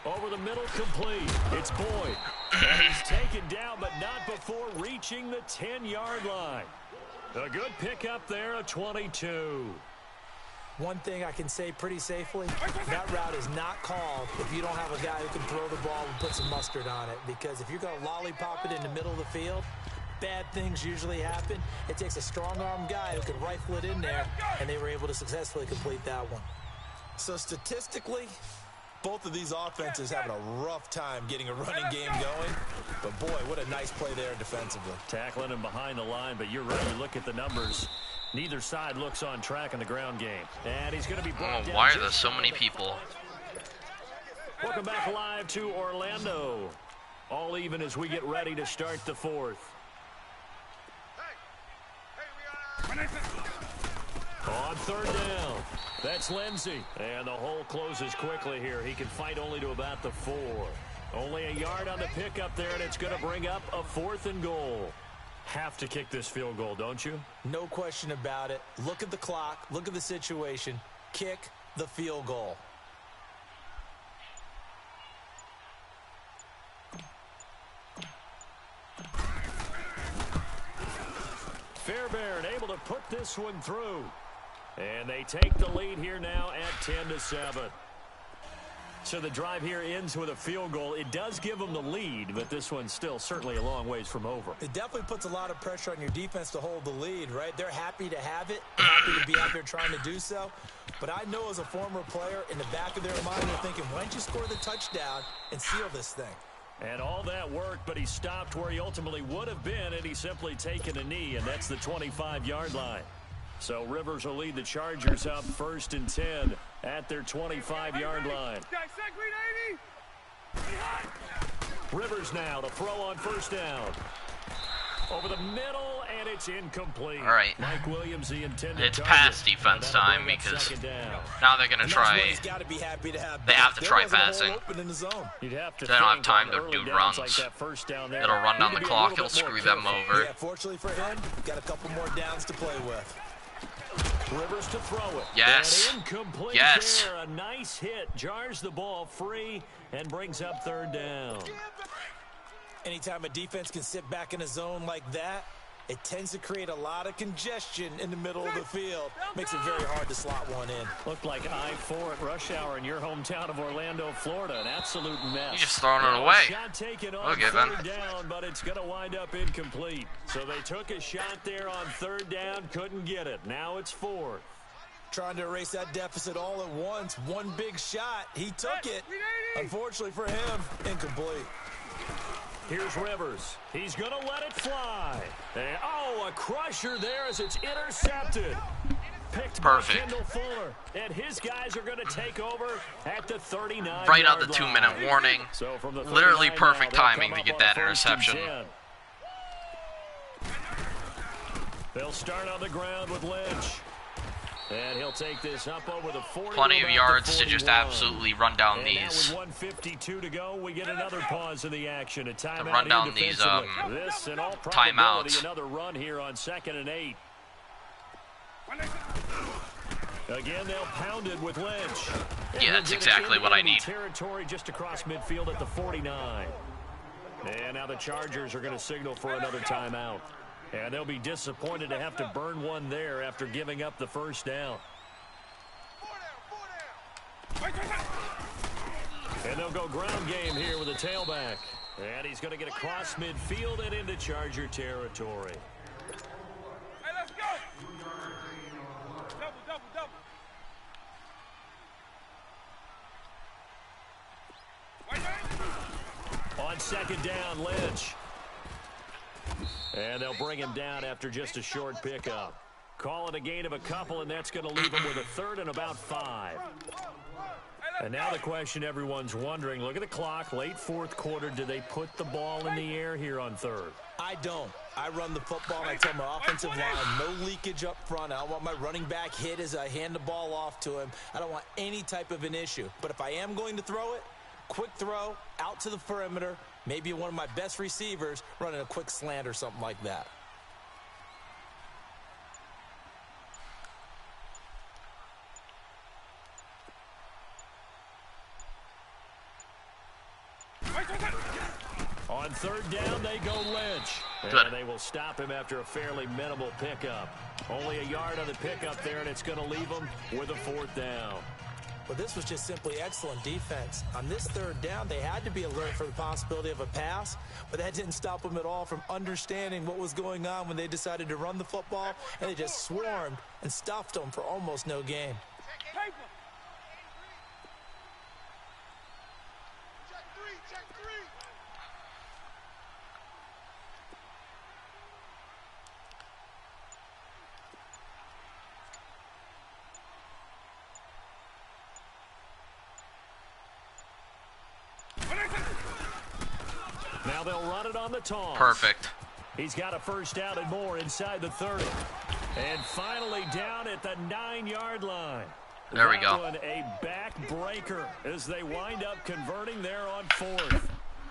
Over the middle, complete. It's Boyd. And he's taken down, but not before reaching the 10-yard line. A good pickup there, a 22. One thing I can say pretty safely, that route is not called if you don't have a guy who can throw the ball and put some mustard on it. Because if you're going to lollipop it in the middle of the field, bad things usually happen. It takes a strong-arm guy who can rifle it in there, and they were able to successfully complete that one. So statistically, both of these offenses having a rough time getting a running game going. But boy, what a nice play there defensively. Tackling him behind the line, but you're right. You look at the numbers. Neither side looks on track in the ground game. And he's going to be brought down. Why are there so many people? Welcome back live to Orlando. All even as we get ready to start the 4th. On 3rd down. That's Lindsey. And the hole closes quickly here. He can fight only to about the 4. Only a yard on the pickup there, and it's going to bring up a 4th and goal. Have to kick this field goal, don't you? No question about it. Look at the clock. Look at the situation. Kick the field goal. Fairbairn able to put this one through. And they take the lead here now at 10-7. So the drive here ends with a field goal. It does give them the lead, but this one's still certainly a long ways from over. It definitely puts a lot of pressure on your defense to hold the lead, right? They're happy to have it, happy to be out there trying to do so. But I know as a former player, in the back of their mind, they're thinking, why don't you score the touchdown and seal this thing? And all that work, but he stopped where he ultimately would have been, and he's simply taken a knee, and that's the 25-yard line. So Rivers will lead the Chargers up 1st and 10 at their 25-yard line. Rivers now to throw on 1st down. Over the middle, and it's incomplete. All right. Mike Williams, the intended It's target. pass defense time because now they're going to try. They have to try passing. You'd have to They don't have time to early do downs runs. like that first down there. It'll run down Need the to be a clock. little It'll bit more screw them careful. over. Yeah, fortunately for him, got a couple more downs to play with. Rivers to throw it. Yes. And incomplete Yes. there. A nice hit. Jars the ball free and brings up 3rd down. Anytime a defense can sit back in a zone like that, it tends to create a lot of congestion in the middle of the field. Makes it very hard to slot one in. Looked like I-4 at rush hour in your hometown of Orlando, Florida. An absolute mess. You just throwing it away. Shot taken on Okay, Ben. 3rd down, but it's going to wind up incomplete. So they took a shot there on 3rd down, couldn't get it. Now it's 4th. Trying to erase that deficit all at once. One big shot. He took it. Unfortunately for him, incomplete. Here's Rivers. He's going to let it fly. And, a crusher there as it's intercepted. Picked Perfect. by Kendall Fuller. And his guys are going to take over at the 39. Right out the 2-minute warning. So from the Literally 39 perfect now, they'll timing come to up get on that a 1st and interception. 10. They'll start on the ground with Lynch. And he'll take this up over the 40. Plenty of yards to just absolutely run down and these. Now with 1:52 to go, we get another pause in the action. A timeout run down here these, defensively. This, in all probability, timeouts. another run here on 2nd and 8. Again, they'll pound it with Lynch. Yeah, that's exactly what I need. Territory just across midfield at the 49. And now the Chargers are going to signal for another timeout. And they'll be disappointed to have to burn one there after giving up the 1st down. And they'll go ground game here with a tailback. And he's going to get across midfield and into Charger territory. Hey, let's go. Double. On 2nd down, Lynch. And they'll bring him down after just a short pickup. Call it a gain of a couple, and that's going to leave him with a 3rd and about 5. And now the question everyone's wondering, look at the clock, late 4th quarter, do they put the ball in the air here on 3rd? I don't. I run the football, and I tell my offensive line, no leakage up front. I don't want my running back hit as I hand the ball off to him. I don't want any type of an issue. But if I am going to throw it, quick throw, out to the perimeter, maybe one of my best receivers running a quick slant or something like that. On 3rd down, they go Lynch. Good. And they will stop him after a fairly minimal pickup. Only a yard on the pickup there, and it's going to leave him with a 4th down. But this was just simply excellent defense. On this 3rd down, they had to be alert for the possibility of a pass, but that didn't stop them at all from understanding what was going on when they decided to run the football, and they just swarmed and stuffed them for almost no gain. Now they'll run it on the toss. Perfect. He's got a 1st down and more inside the 30. And finally down at the 9-yard line. There we go. That one a backbreaker as they wind up converting there on 4th.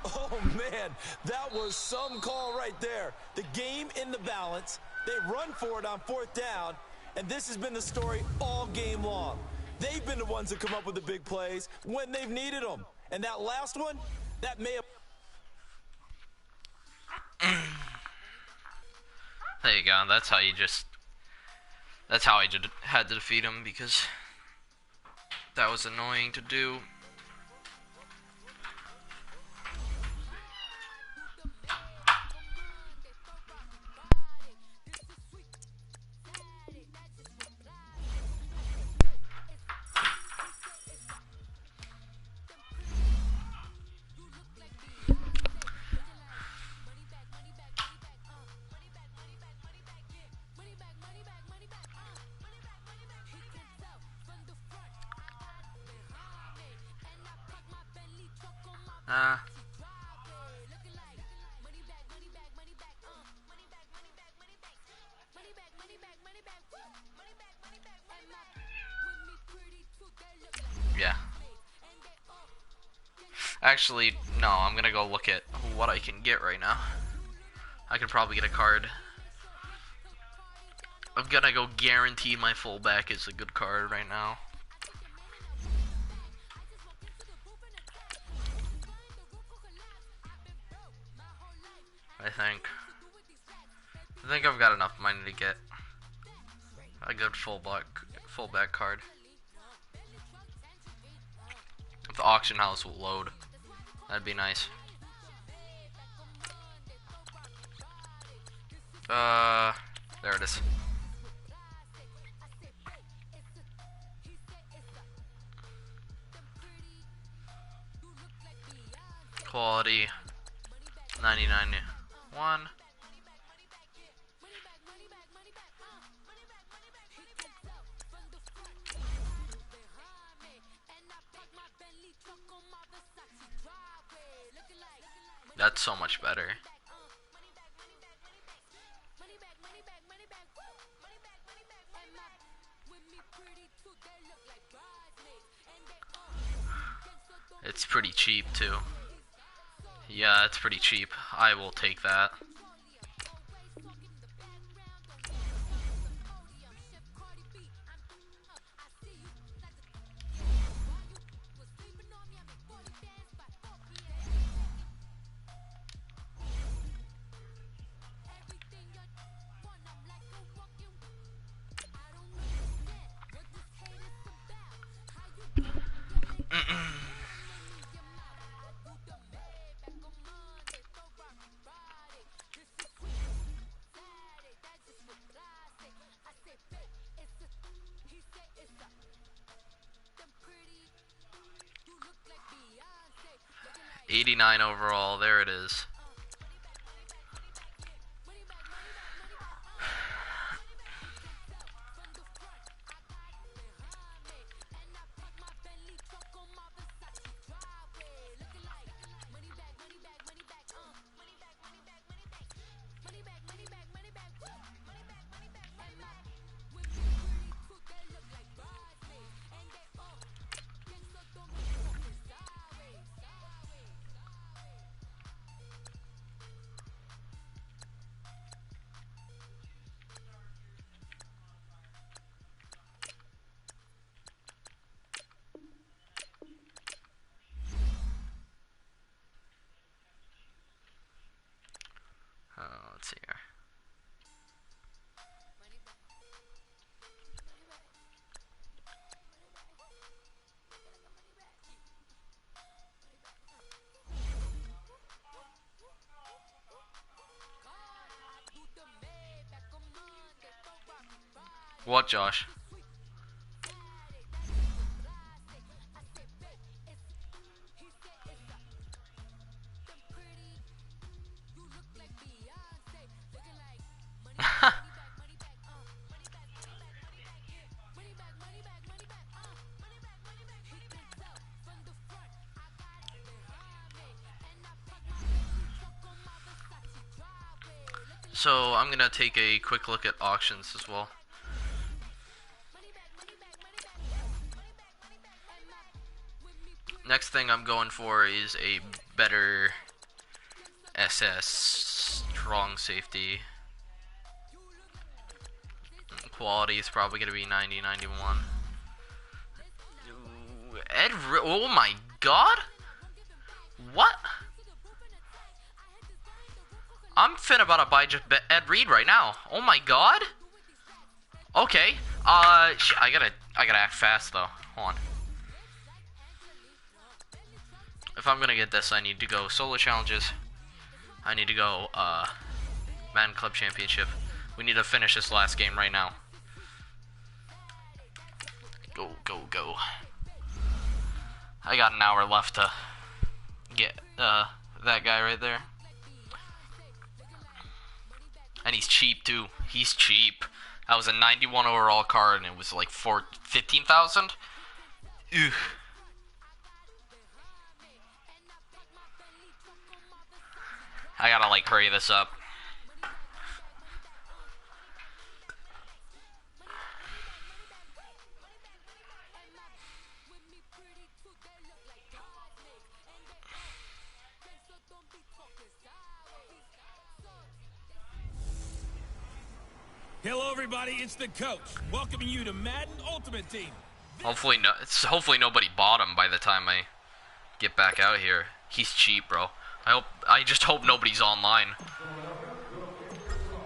Oh, man, that was some call right there. The game in the balance. They run for it on 4th down, and this has been the story all game long. They've been the ones that come up with the big plays when they've needed them. And that last one, that may have... There you go. That's That's how I had to defeat him, because that was annoying to do. Yeah. Actually, no, I'm gonna go look at what I can get right now. I could probably get a card. I'm gonna go guarantee my fullback is a good card right now. I think I've got enough money to get a good fullback card. If the auction house will load, that'd be nice. There it is. Quality 99.1. That's so much better. It's pretty cheap too. Yeah, it's pretty cheap. I will take that. $89 overall, there it is. Let's see here. What, Josh? So I'm gonna take a quick look at auctions as well. Next thing I'm going for is a better SS strong safety. Quality is probably gonna be 90, 91. Oh my god! What? I'm finna about to buy just Ed Reed right now. Oh my god! Okay. I gotta act fast though. Hold on. If I'm gonna get this, I need to go solo challenges. I need to go Madden Club Championship. We need to finish this last game right now. Go, go, go. I got an hour left to get that guy right there. And he's cheap too. He's cheap. That was a 91 overall card and it was like 15,000. Ugh. I gotta like hurry this up. Hello, everybody. It's the coach welcoming you to Madden Ultimate Team. Hopefully nobody bought him by the time I get back out here. He's cheap, bro. I just hope nobody's online.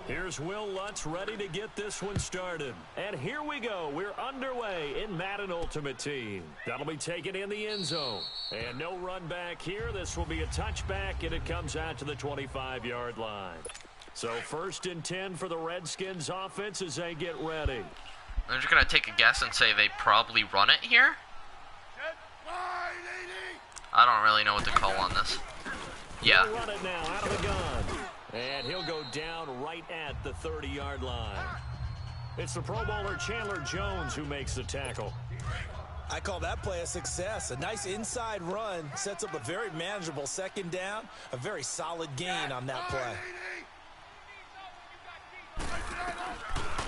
Here's Will Lutz ready to get this one started. And here we go. We're underway in Madden Ultimate Team. That'll be taken in the end zone. And no run back here. This will be a touchback, and it comes out to the 25-yard line. So 1st and 10 for the Redskins offense as they get ready. I'm just going to take a guess and say they probably run it here. I don't really know what to call on this. Yeah. He'll run it now out of the gun. And he'll go down right at the 30-yard line. It's the Pro Bowler Chandler Jones who makes the tackle. I call that play a success. A nice inside run sets up a very manageable 2nd down. A very solid gain on that play.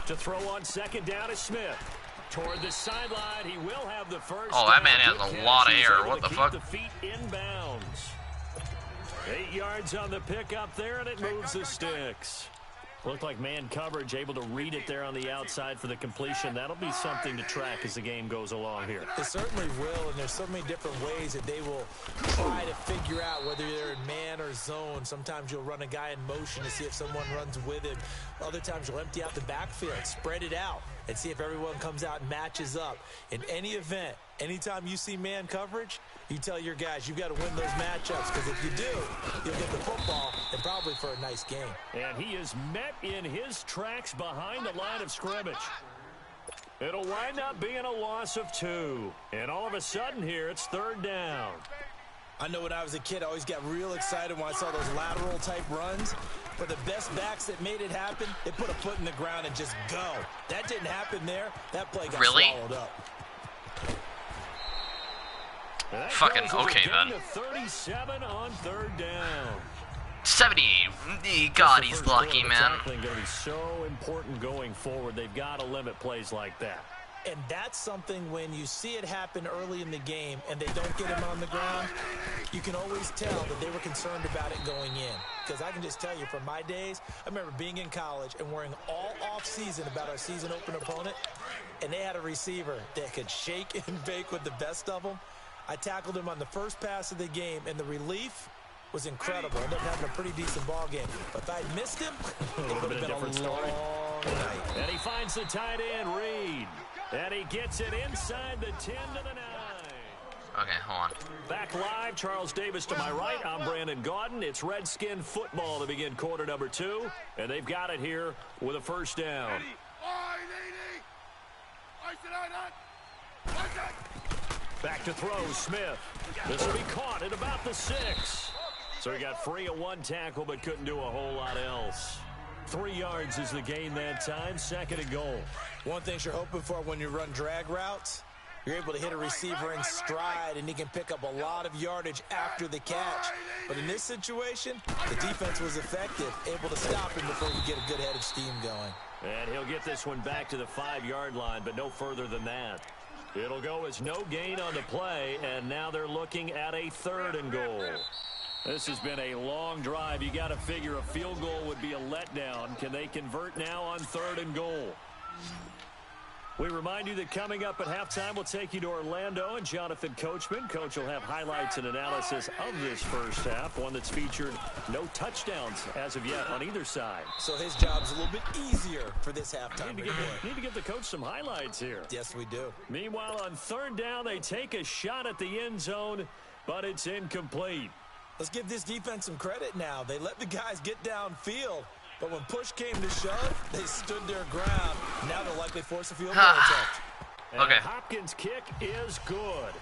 To throw on 2nd down is Smith. Toward the sideline, he will have the first. Oh, that man has a lot of air. What the fuck? The feet inbounds. 8 yards on the pickup there, and it moves the sticks. Looked like man coverage, able to read it there on the outside for the completion. That'll be something to track as the game goes along here. It certainly will, and there's so many different ways that they will try to figure out whether they're in man or zone. Sometimes you'll run a guy in motion to see if someone runs with him. Other times you'll empty out the backfield, spread it out, and see if everyone comes out and matches up. In any event, anytime you see man coverage, you tell your guys you've got to win those matchups, because if you do, you'll get the football and probably for a nice game. And he is met in his tracks behind the line of scrimmage. It'll wind up being a loss of 2. And all of a sudden here, it's 3rd down. I know when I was a kid, I always got real excited when I saw those lateral type runs. For the best backs that made it happen, they put a foot in the ground and just go. That didn't happen there. That play got swallowed up. Fucking okay then. 37 on 3rd down. 78. God, he's lucky, man. Tackling going to be so important going forward. They've got to limit plays like that. And that's something when you see it happen early in the game and they don't get him on the ground, you can always tell that they were concerned about it going in. Because I can just tell you from my days, I remember being in college and worrying all off season about our season opener opponent, and they had a receiver that could shake and bake with the best of them. I tackled him on the first pass of the game, and the relief was incredible. I ended up having a pretty decent ball game. But if I'd missed him, it would have been a long night. And he finds the tight end, Reed. And he gets it inside the 10 to the 9. Okay, hold on. Back live, Charles Davis to my right. I'm Brandon Gaudin. It's Redskin football to begin quarter number 2. And they've got it here with a 1st down. Back to throw, Smith. This will be caught at about the 6. So he got free of 1 tackle, but couldn't do a whole lot else. 3 yards is the gain that time, 2nd and goal. One thing you're hoping for when you run drag routes, you're able to hit a receiver in stride, and he can pick up a lot of yardage after the catch. But in this situation, the defense was effective, able to stop him before you get a good head of steam going. And he'll get this one back to the 5-yard line, but no further than that. It'll go as no gain on the play, and now they're looking at a 3rd and goal. This has been a long drive. You got to figure a field goal would be a letdown. Can they convert now on 3rd and goal? We remind you that coming up at halftime, we'll take you to Orlando and Jonathan Coachman. Coach will have highlights and analysis of this first half, one that's featured no touchdowns as of yet on either side. So his job's a little bit easier for this halftime report. Need to give the coach some highlights here. Yes, we do. Meanwhile, on third down, they take a shot at the end zone, but it's incomplete. Let's give this defense some credit now. They let the guys get downfield. But when push came to shove, they stood their ground. Now they'll likely force a field goal attempt. Okay. Hopkins' kick is good.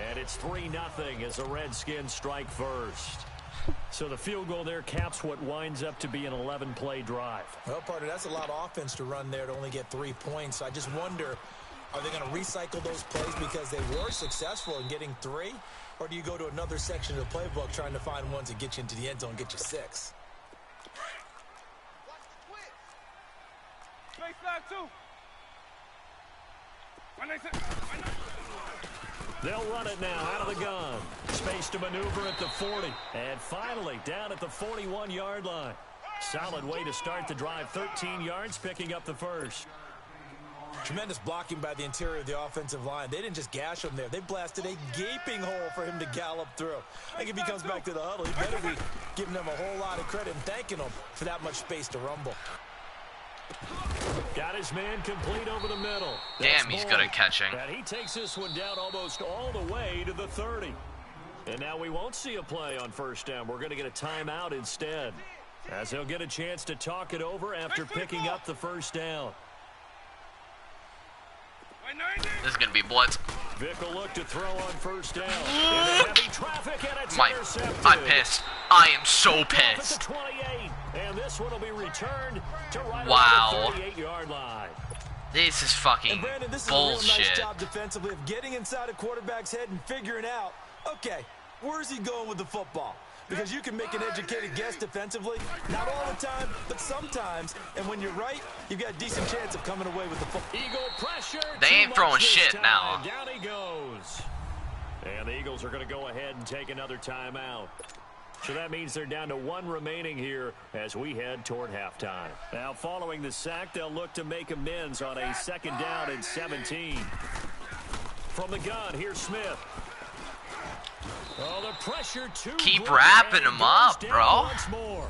And it's 3-0 as the Redskins strike first. So the field goal there caps what winds up to be an 11-play drive. Well, partner, that's a lot of offense to run there to only get 3 points. I just wonder, are they going to recycle those plays because they were successful in getting 3? Or do you go to another section of the playbook trying to find ones that get you into the end zone and get you 6? They'll run it now out of the gun. Space to maneuver at the 40. And finally down at the 41-yard line. Solid way to start the drive. 13 yards, picking up the first. Tremendous blocking by the interior of the offensive line. They didn't just gash him there. They blasted a gaping hole for him to gallop through. I think if he comes back to the huddle, he better be giving them a whole lot of credit and thanking them for that much space to rumble. Got his man complete over the middle. Damn, he's good at catching. And he takes this one down almost all the way to the 30. And now we won't see a play on first down. We're going to get a timeout instead, as he'll get a chance to talk it over after picking up the first down. This is going to be blitz. Vic will look to throw on first down. Heavy traffic, and it's intercepted. I'm pissed. I am so pissed. 28, and this one will be returned to right wow. the 38-yard line. This is fucking Brandon, this bullshit. is a real nice job defensively of getting inside a quarterback's head and figuring out, okay, where's he going with the football? Because you can make an educated guess defensively, not all the time, but sometimes. And when you're right, you've got a decent chance of coming away with the football. Eagle pressure. They ain't throwing shit time. now. Down he goes. And the Eagles are going to go ahead and take another timeout. So that means they're down to 1 remaining here as we head toward halftime. Now, following the sack, they'll look to make amends on a second down and 17. From the gun, here's Smith. Oh, the pressure keep wrapping him up, bro. Once more.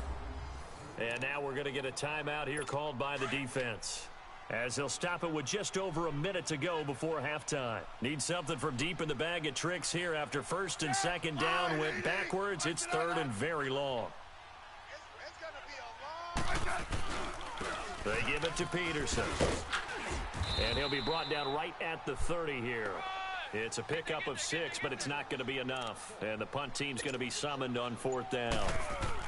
And now we're going to get a timeout here called by the defense, as they'll stop it with just over a minute to go before halftime. Need something from deep in the bag of tricks here after first and second down went backwards. It's third and very long. They give it to Peterson. And he'll be brought down right at the 30 here. It's a pickup of 6, but it's not going to be enough. And the punt team's going to be summoned on fourth down.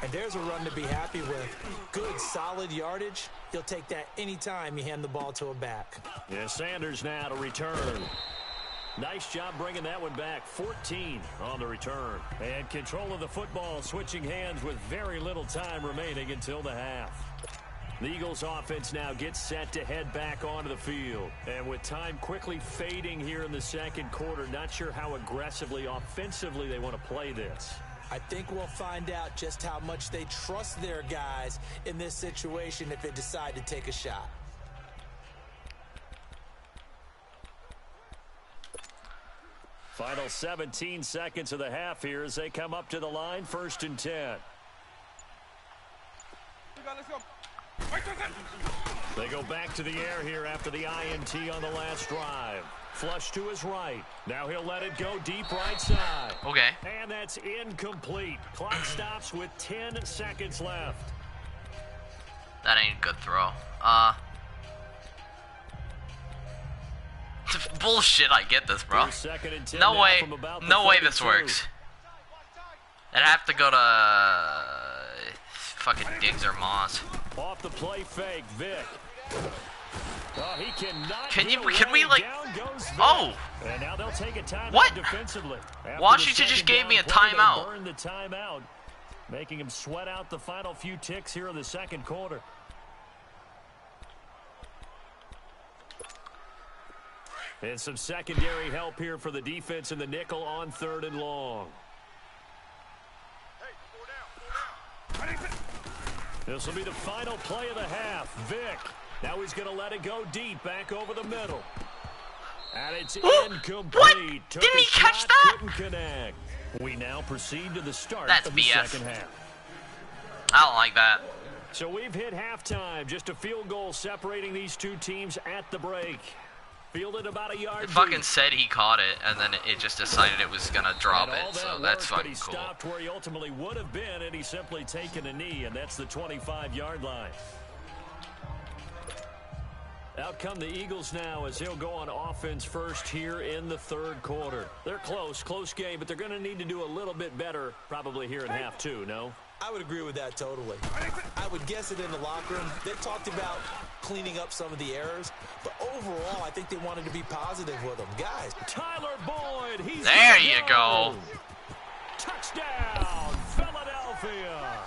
And there's a run to be happy with. Good, solid yardage. You'll take that anytime you hand the ball to a back. Yeah, Sanders now to return. Nice job bringing that one back. 14 on the return. And control of the football switching hands with very little time remaining until the half. The Eagles offense now gets set to head back onto the field. And with time quickly fading here in the second quarter, not sure how aggressively, offensively they want to play this. I think we'll find out just how much they trust their guys in this situation if they decide to take a shot. Final 17 seconds of the half here as they come up to the line, 1st and 10. Let's go. They go back to the air here after the INT on the last drive. Flush to his right. Now he'll let it go deep right side. Okay. And that's incomplete. Clock stops with 10 seconds left. That ain't a good throw. Bullshit, I get this, bro. No way this works. I'd have to go to fucking Diggs or Moss. Off the play fake, Vic. Oh, he cannot. Can we like? Oh. And now they'll take a timeout what? Defensively. Washington just gave me a timeout. Burn the timeout, making him sweat out the final few ticks here in the second quarter. And some secondary help here for the defense in the nickel on 3rd and long. This will be the final play of the half. Vic Now he's going to let it go deep, back over the middle. And it's incomplete. What? Took Didn't a he catch shot, that? Couldn't connect. We now proceed to the start That's of the BS. second half. I don't like that. So we've hit halftime. Just a field goal separating these two teams at the break. Fielded about a yard It fucking deep. said he caught it, and then it just decided it was gonna drop And all it, so that that's work, but fucking he cool. stopped where he ultimately would have been, and he's simply taken a knee, and that's the 25-yard line. Out come the Eagles now as he'll go on offense first here in the third quarter. They're close game, but they're going to need to do a little bit better probably here in half two, no? I would agree with that totally. I would guess it in the locker room. They talked about cleaning up some of the errors, but overall, I think they wanted to be positive with them. Guys. Tyler Boyd, he's There you go. Touchdown, Philadelphia.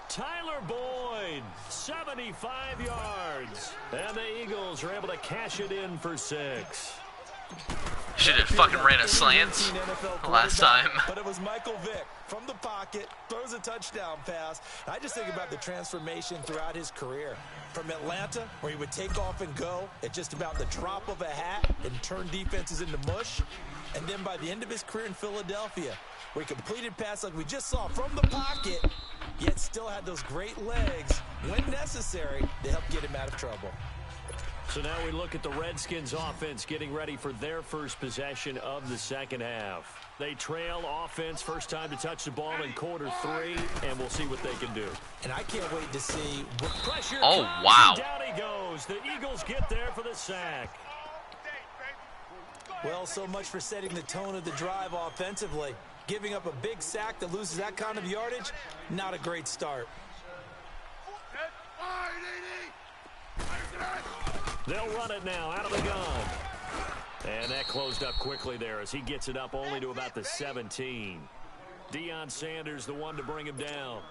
Tyler Boyd, 75 yards. And the Eagles are able to cash it in for 6. Should have fucking ran a slants last time. But it was Michael Vick from the pocket, throws a touchdown pass. I just think about the transformation throughout his career. From Atlanta, where he would take off and go at just about the drop of a hat and turn defenses into mush. And then by the end of his career in Philadelphia, where he completed pass like we just saw from the pocket, yet still had those great legs, when necessary, to help get him out of trouble. So now we look at the Redskins offense getting ready for their first possession of the second half. They trail offense, first time to touch the ball in quarter 3, and we'll see what they can do. And I can't wait to see what pressure. Oh, comes, wow. and down he goes. The Eagles get there for the sack. Well, so much for setting the tone of the drive offensively. Giving up a big sack that loses that kind of yardage, not a great start. They'll run it now out of the gun. And that closed up quickly there as he gets it up only to about the 17. Deion Sanders, the one to bring him down.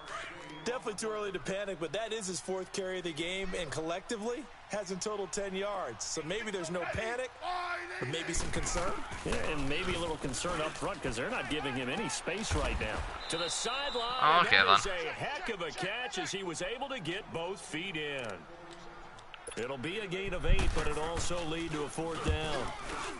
Definitely too early to panic, but that is his 4th carry of the game, and collectively has in total 10 yards. So maybe there's no panic, but maybe some concern. Yeah, and maybe a little concern up front because they're not giving him any space right now. To the sideline, Oh, okay, that is then. a heck of a catch as he was able to get both feet in. It'll be a gain of 8, but it'll also lead to a 4th down.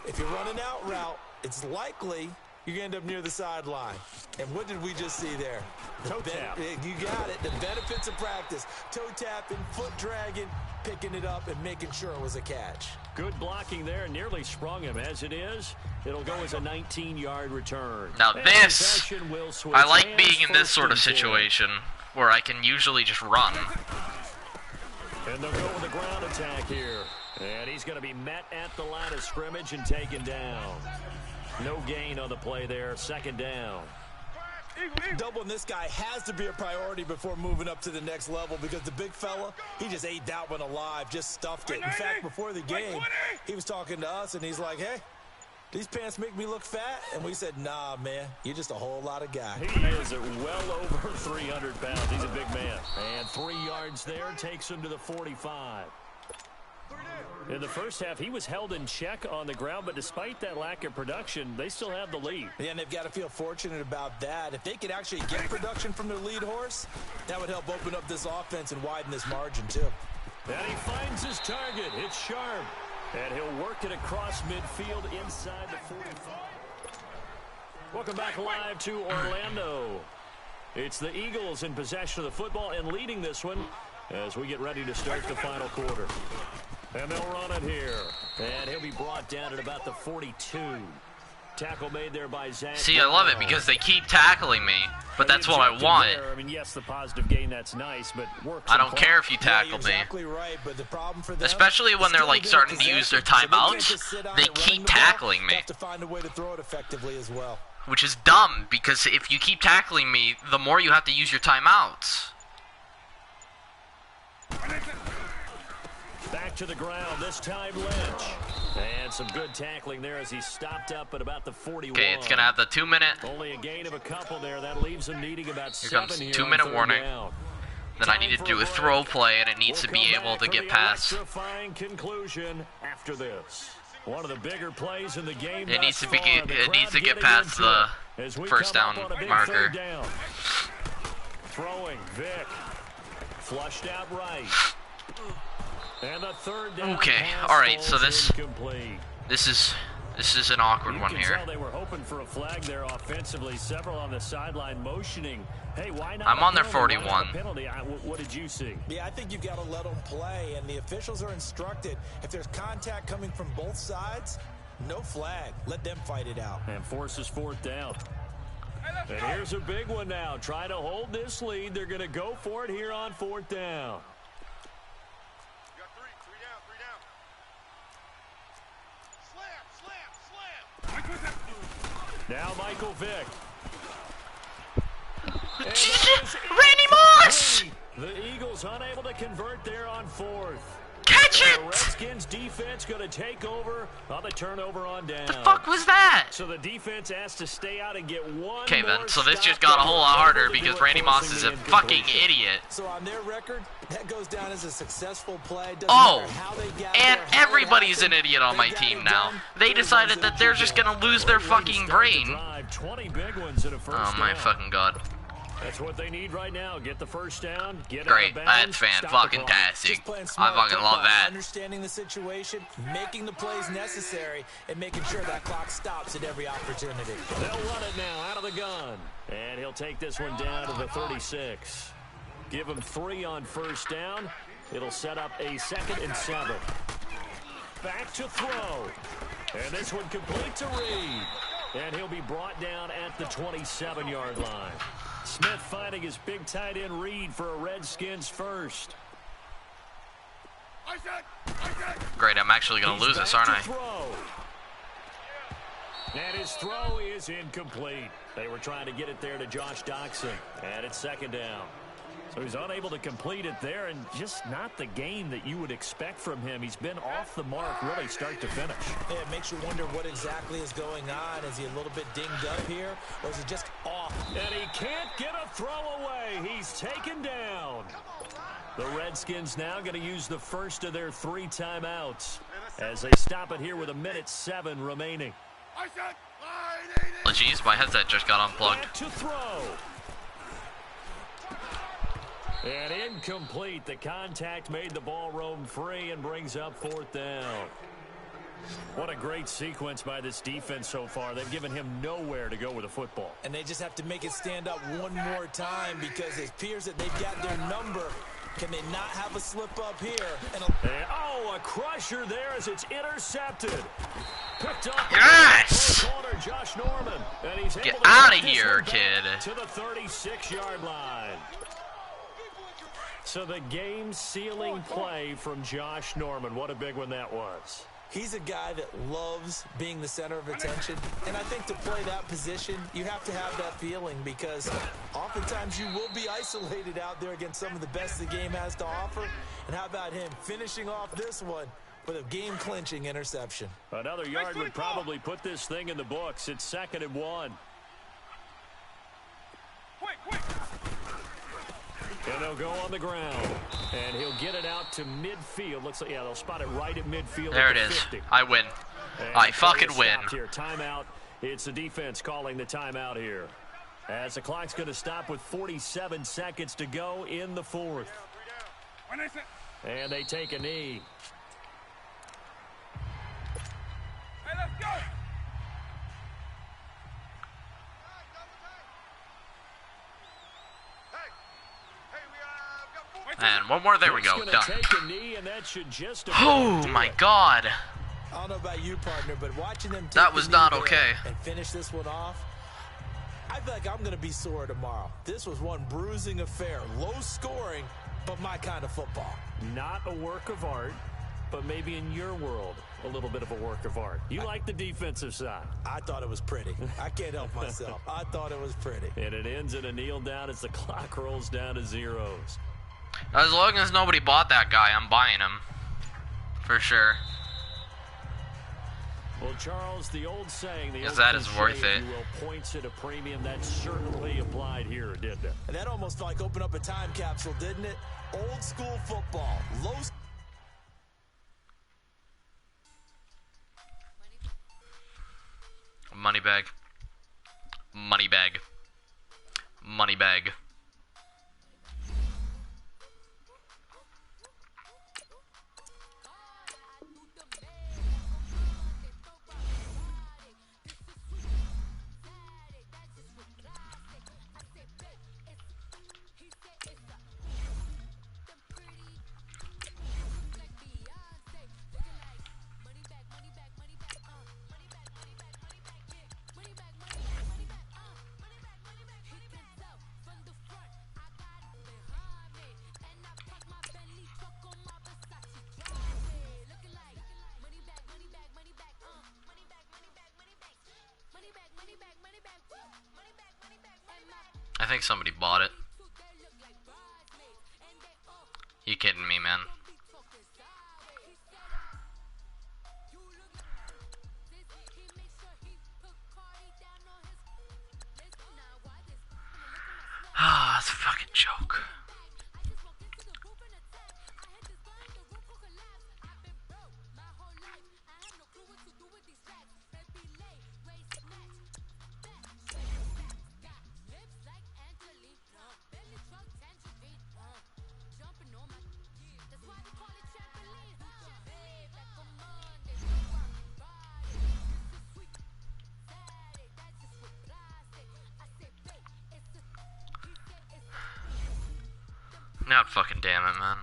If you're running out route, it's likely you're going to end up near the sideline. And what did we just see there? Toe tap. You got it. The benefits of practice. Toe tapping, foot dragging, picking it up, and making sure it was a catch. Good blocking there. Nearly sprung him. As it is, it'll go as a 19-yard return. Now And this, possession will switch I like hands, being in this first sort of and 10. situation where I can usually just run. And they'll go with a ground attack here. And he's going to be met at the line of scrimmage and taken down. No gain on the play there. 2nd down. Doubling this guy has to be a priority before moving up to the next level because the big fella, he just ate that one alive, just stuffed it. In fact, before the game, he was talking to us, and he's like, hey, these pants make me look fat? And we said, nah, man, you're just a whole lot of guy. He is well over 300 pounds. He's a big man. And 3 yards there takes him to the 45. In the first half, he was held in check on the ground, but despite that lack of production, they still have the lead. Yeah, and they've got to feel fortunate about that. If they could actually get production from their lead horse, that would help open up this offense and widen this margin, too. And he finds his target. It's Sharp. And he'll work it across midfield inside the 45. Welcome back live to Orlando. It's the Eagles in possession of the football and leading this one as we get ready to start the final quarter. And they'll run it here. And he'll be brought down at about the 42. Tackle made there by Zach. See, I love it because they keep tackling me, but that's what I want. There. I mean, yes, the positive gain, that's nice, but works. I don't care if you Yeah, tackle you're me. exactly right, but the problem for them, Especially when they're like starting to use their timeouts, they keep tackling me. They have to find a way to throw it effectively as well. Which is dumb, because if you keep tackling me, the more you have to use your timeouts. Back to the ground, this time Lynch. And some good tackling there as he stopped up at about the 41. Okay, it's going to have the 2-minute. Only a gain of a couple there. That leaves him needing about Here 7 comes here 2-minute on warning. 3rd down. Then I need to do a throw play, and it needs to be able to get past. Electrifying conclusion after this. One of the bigger plays in the game. It needs thus to be. far. The It needs to crowd get getting past into the it as we first come down up on a big marker. 3rd down. Throwing, Vick. Flushed out right. And the third down Okay, pass all right. So falls incomplete. this is an awkward one You here. can tell they were hoping for a flag there offensively. Several on the sideline motioning. Hey, why not? I'm on their penalty? Why 41. not a penalty? What did you see? Yeah, I think you've got to let them play, and the officials are instructed. If there's contact coming from both sides, no flag. Let them fight it out. And forces fourth down. And here's a big one now. Try to hold this lead. They're going to go for it here on fourth down. Now Michael Vick. Randy Moss! The Eagles unable to convert there on fourth. Catch The it! Redskins defense going to take over on the turnover on down. The fuck was that? So the defense has to stay out and get one. Okay then, more so this just stop got a whole lot harder to do because it, Randy Moss forcing is the a fucking incompletion. idiot. So on their record, that goes down as a successful play. Doesn't Oh, matter how they got and there, how it everybody's an happened. idiot on my They got team it now. done. They decided that they're just gonna lose their fucking brain. Drive, 20 big ones in a first Oh my down. fucking god. That's what they need right now. Get the first down. Get Great, out of bounds, that's stop the clock. fan-fucking-tastic. Just playing I smart fucking love football, that. Understanding the situation, making the plays necessary, and making sure that clock stops at every opportunity. They'll run it now out of the gun. And he'll take this one down to the 36. Give him 3 on first down. It'll set up a 2nd and 7. Back to throw. And this one complete to Reed. And he'll be brought down at the 27-yard line. Smith finding his big tight end Reed for a Redskins first. Great, I'm actually gonna lose this, aren't I? And his throw is incomplete. They were trying to get it there to Josh Doxson. And it's 2nd down. So he's unable to complete it there, and just not the game that you would expect from him. He's been off the mark really start to finish. Yeah, it makes you wonder what exactly is going on. Is he a little bit dinged up here, or is he just off? And he can't get a throw away. He's taken down. The Redskins now going to use the first of their 3 timeouts as they stop it here with 1:07 remaining. Oh jeez, my headset just got unplugged. Back to throw. And incomplete. The contact made the ball roam free and brings up 4th down. What a great sequence by this defense so far. They've given him nowhere to go with the football. And they just have to make it stand up one more time because it appears that they've got their number. Can they not have a slip up here? And a crusher there as it's intercepted. Picked up. Yes! Corner, Josh Norman. And he's Get able to outta get this here, one back kid. to the 36-yard line. So the game-sealing play from Josh Norman. What a big one that was. he's a guy that loves being the center of attention. And I think to play that position, you have to have that feeling because oftentimes you will be isolated out there against some of the best the game has to offer. And how about him finishing off this one with a game-clinching interception? Another yard would probably put this thing in the books. It's 2nd and 1. Quick. And they'll go on the ground. And he'll get it out to midfield. Looks like, yeah, they'll spot it right at midfield. There at it the is. 50. I win. And I the fucking play is win. stopped here. Timeout. It's the defense calling the timeout here. As the clock's going to stop with 47 seconds to go in the 4th. And they take a knee. Hey, let's go. And one more. There we go. Gonna Done. take a knee, and that should just Oh about my do it. God. I don't know about you, partner, but watching them take That was the not knee okay. there and finish this one off, I feel like I'm going to be sore tomorrow. This was one bruising affair. Low scoring, but my kind of football. Not a work of art, but maybe in your world, a little bit of a work of art. You like the defensive side. I thought it was pretty. I can't help myself. I thought it was pretty. And it ends in a kneel down as the clock rolls down to zeros. As long as nobody bought that guy, I'm buying him. For sure. Well, Charles, the old saying, the Yes, old that is cliche, worth if it. you will, points at a premium, that certainly applied here, didn't it? And that almost like opened up a time capsule, didn't it? Old school football. Low. Money bag. Money bag. Money bag. I think somebody bought it. You kidding me, man? Ah, that's a fucking joke. God fucking damn it, man.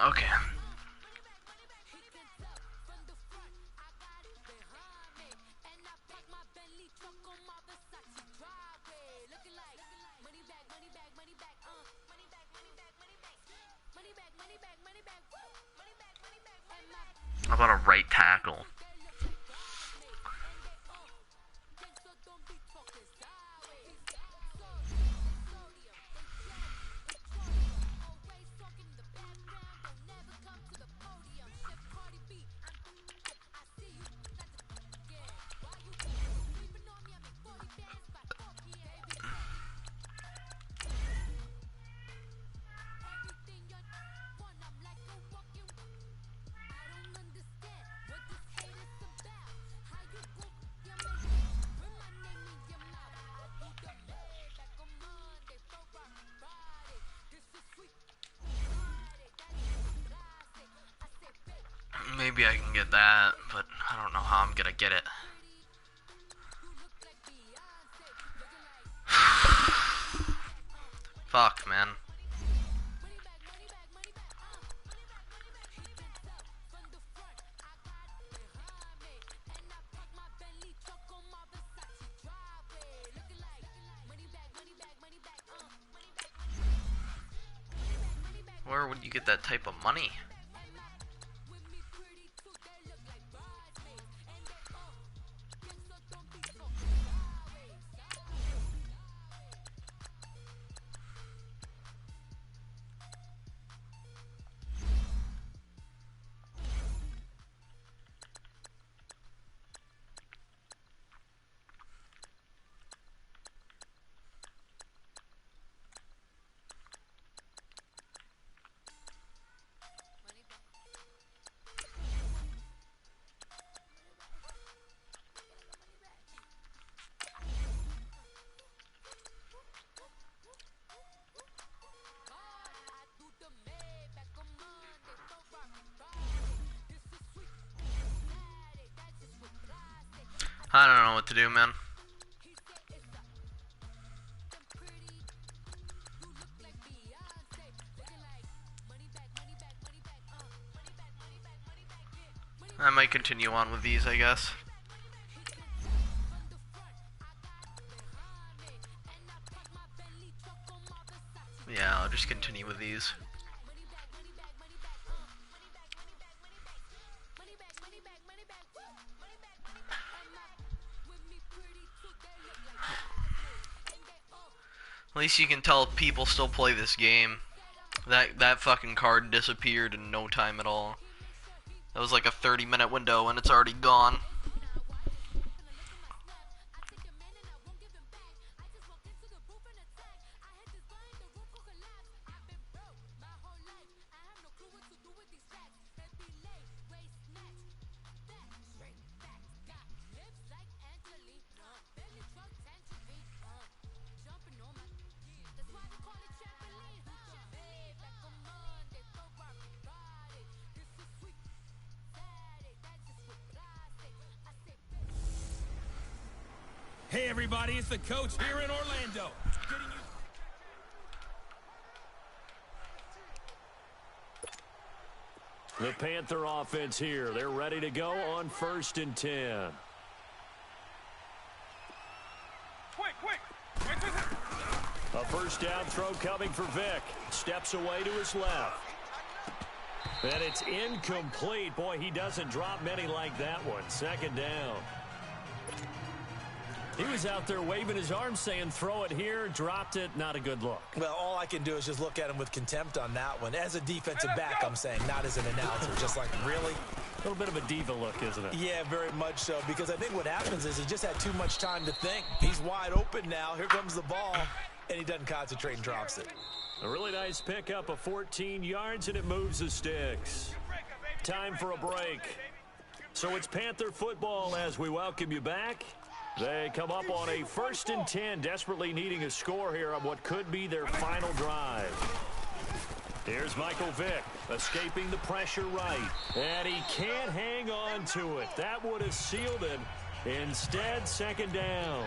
Okay. How about a right tackle? Maybe I can get that, but I don't know how I'm gonna get it. Fuck, man. Where would you get that type of money? I don't know what to do, man. I might continue on with these, I guess. Yeah, I'll just continue with these. At least you can tell people still play this game. That fucking card disappeared in no time at all. That was like a 30-minute window and it's already gone. Hey everybody, it's the coach here in Orlando. The Panther offense here. They're ready to go on 1st and 10. A first down throw coming for Vic. Steps away to his left. And it's incomplete. Boy, he doesn't drop many like that one. Second down. He was out there waving his arms saying, throw it here, dropped it, not a good look. Well, all I can do is just look at him with contempt on that one. As a defensive back, I'm saying, not as an announcer. Just like, really? A little bit of a diva look, isn't it? Yeah, very much so, because I think what happens is he just had too much time to think. He's wide open now. Here comes the ball, and he doesn't concentrate and drops it. A really nice pickup of 14 yards, and it moves the sticks. Time for a break. So it's Panther football as we welcome you back. They come up on a 1st and 10, desperately needing a score here on what could be their final drive. Here's Michael Vick, escaping the pressure right. And he can't hang on to it. That would have sealed it. Instead, second down.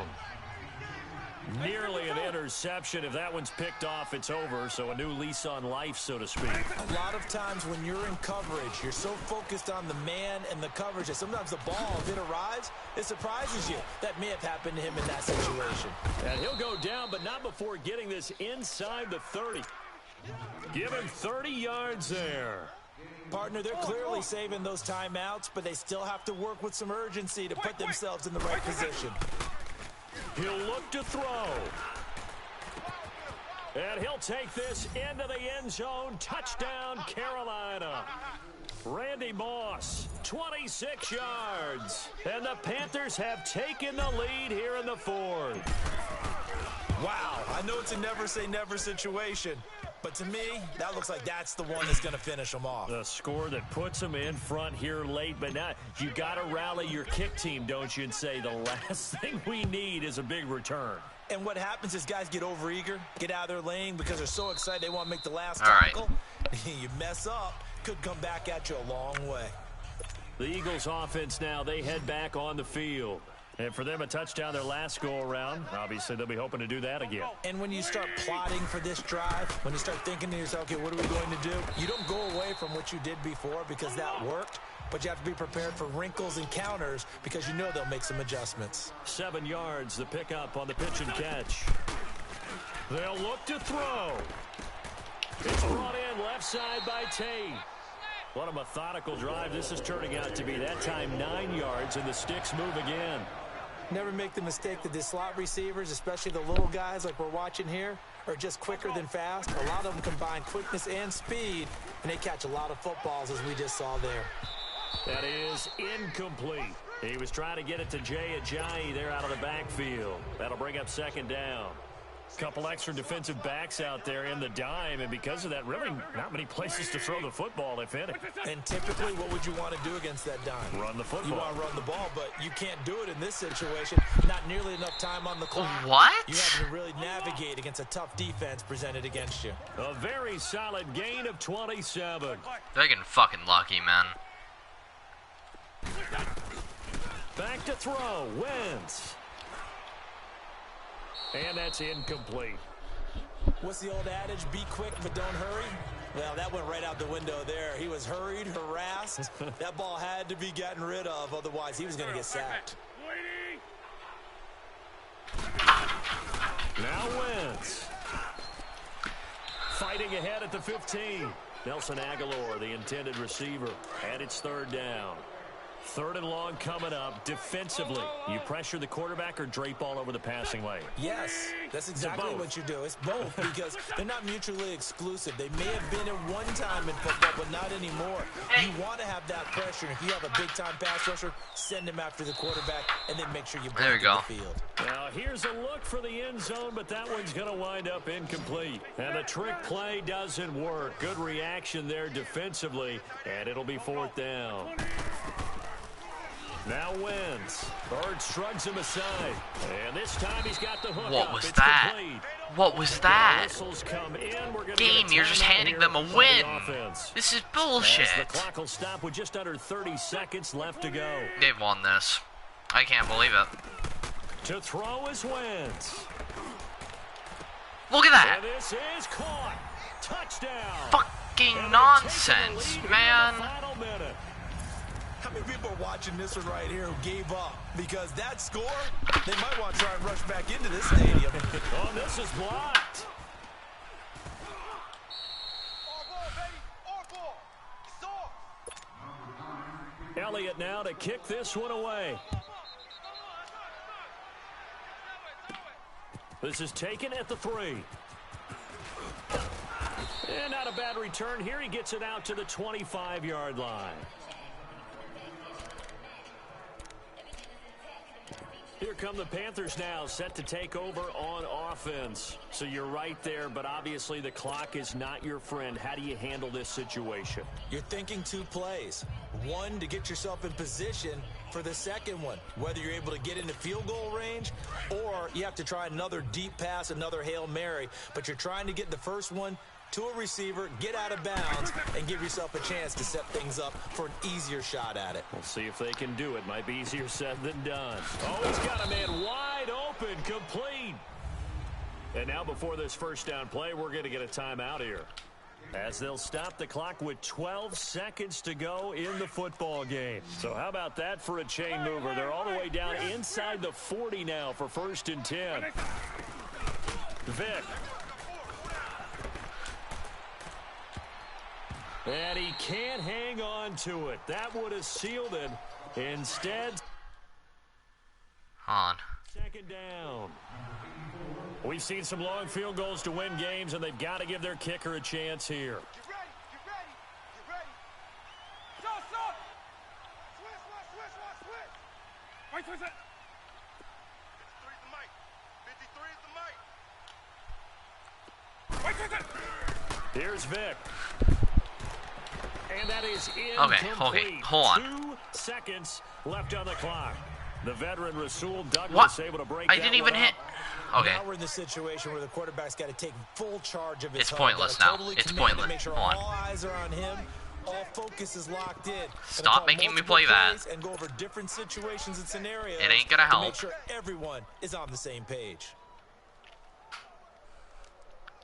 Nearly an interception. If that one's picked off, it's over. So a new lease on life, so to speak. A lot of times when you're in coverage, you're so focused on the man and the coverage that sometimes the ball, if it arrives, it surprises you. That may have happened to him in that situation. And he'll go down, but not before getting this inside the 30. Give him 30 yards there. Partner, they're clearly saving those timeouts, but they still have to work with some urgency to put themselves in the right position. He'll look to throw. And he'll take this into the end zone. Touchdown, Carolina. Randy Moss, 26 yards. And the Panthers have taken the lead here in the 4th. Wow, I know it's a never-say-never situation, but to me, that looks like that's the one that's going to finish them off. The score that puts them in front here late, but now you got to rally your kick team, don't you, and say the last thing we need is a big return. And what happens is guys get overeager, get out of their lane because they're so excited they want to make the last All right. tackle. You mess up, could come back at you a long way. The Eagles offense now, they head back on the field. And for them, a touchdown their last go-around. Obviously, they'll be hoping to do that again. And when you start plotting for this drive, when you start thinking to yourself, okay, what are we going to do? You don't go away from what you did before because that worked, but you have to be prepared for wrinkles and counters because you know they'll make some adjustments. 7 yards, the pickup on the pitch and catch. They'll look to throw. It's brought in left side by Tate. What a methodical drive this is turning out to be. That time 9 yards, and the sticks move again. Never make the mistake that the slot receivers, especially the little guys like we're watching here, are just quicker than fast. A lot of them combine quickness and speed, and they catch a lot of footballs, as we just saw there. That is incomplete. He was trying to get it to Mechjunk-ieYT there out of the backfield. That'll bring up second down. Couple extra defensive backs out there in the dime, and because of that, really not many places to throw the football, if any. And typically, what would you want to do against that dime? Run the football. You want to run the ball, but you can't do it in this situation. Not nearly enough time on the clock. What? You have to really navigate against a tough defense presented against you. A very solid gain of 27. They're getting fucking lucky, man. Back to throw. Wentz. And that's incomplete. What's the old adage? Be quick, but don't hurry. Well, that went right out the window there. He was hurried, harassed. That ball had to be gotten rid of, otherwise he was going to get sacked. Now Wentz. Fighting ahead at the 15. Nelson Aguilar, the intended receiver. And it's third down. Third and long coming up. Defensively, you pressure the quarterback or drape all over the passing lane? Yes, that's exactly what you do. It's both because they're not mutually exclusive. They may have been at one time in football, but not anymore. You want to have that pressure. If you have a big-time pass rusher, send him after the quarterback, and then make sure you break the field. Now, here's a look for the end zone, but that one's going to wind up incomplete. And the trick play doesn't work. Good reaction there defensively, and it'll be fourth down. Now Wentz. Bird shrugs him aside. And this time he's got the hook. What was that? What was that? Game, you're just handing them a win. This is bullshit. The clock will stop with just under 30 seconds left to go. They've won this. I can't believe it. To throw is Wentz. Look at that. And this is caught. Touchdown. Fucking nonsense, man. How many people are watching this one right here who gave up? Because that score, they might want to try and rush back into this stadium. Oh, this is blocked. Our ball, baby. Our ball. It's Elliott now to kick this one away. This is taken at the 3. And not a bad return here. He gets it out to the 25-yard line. Here come the Panthers now, set to take over on offense. So you're right there, but obviously the clock is not your friend. How do you handle this situation? You're thinking 2 plays. One, to get yourself in position for the second one, whether you're able to get into field goal range or you have to try another deep pass, another Hail Mary. But you're trying to get the first one to a receiver, get out of bounds, and give yourself a chance to set things up for an easier shot at it. We'll see if they can do it. Might be easier said than done. Oh, he's got a man wide open, complete. And now before this first down play, we're going to get a timeout here, as they'll stop the clock with 12 seconds to go in the football game. So how about that for a chain mover? They're all the way down inside the 40 now for 1st and 10. Vic. And he can't hang on to it. That would have sealed it. Instead, On. 2nd down. We've seen some long field goals to win games, and they've got to give their kicker a chance here. Get ready. Get ready. Get ready. Stop. Switch. Wait, switch. 53 is the mic. 53 is the mic. Wait, switch. Here's Vic. And that is Okay, hold on. 2 seconds left on the clock. The veteran Rasul Douglas able to break I didn't even hit. Okay. Now we're in the situation where the quarterback's got to take full charge of his It's home. pointless Gotta now. totally It's command it, pointless. Make sure Hold on. all eyes are on him. All focus is locked in. Stop Gonna call making me multiple play that. plays and go over different situations and scenarios. It ain't gonna to help. make sure everyone is on the same page.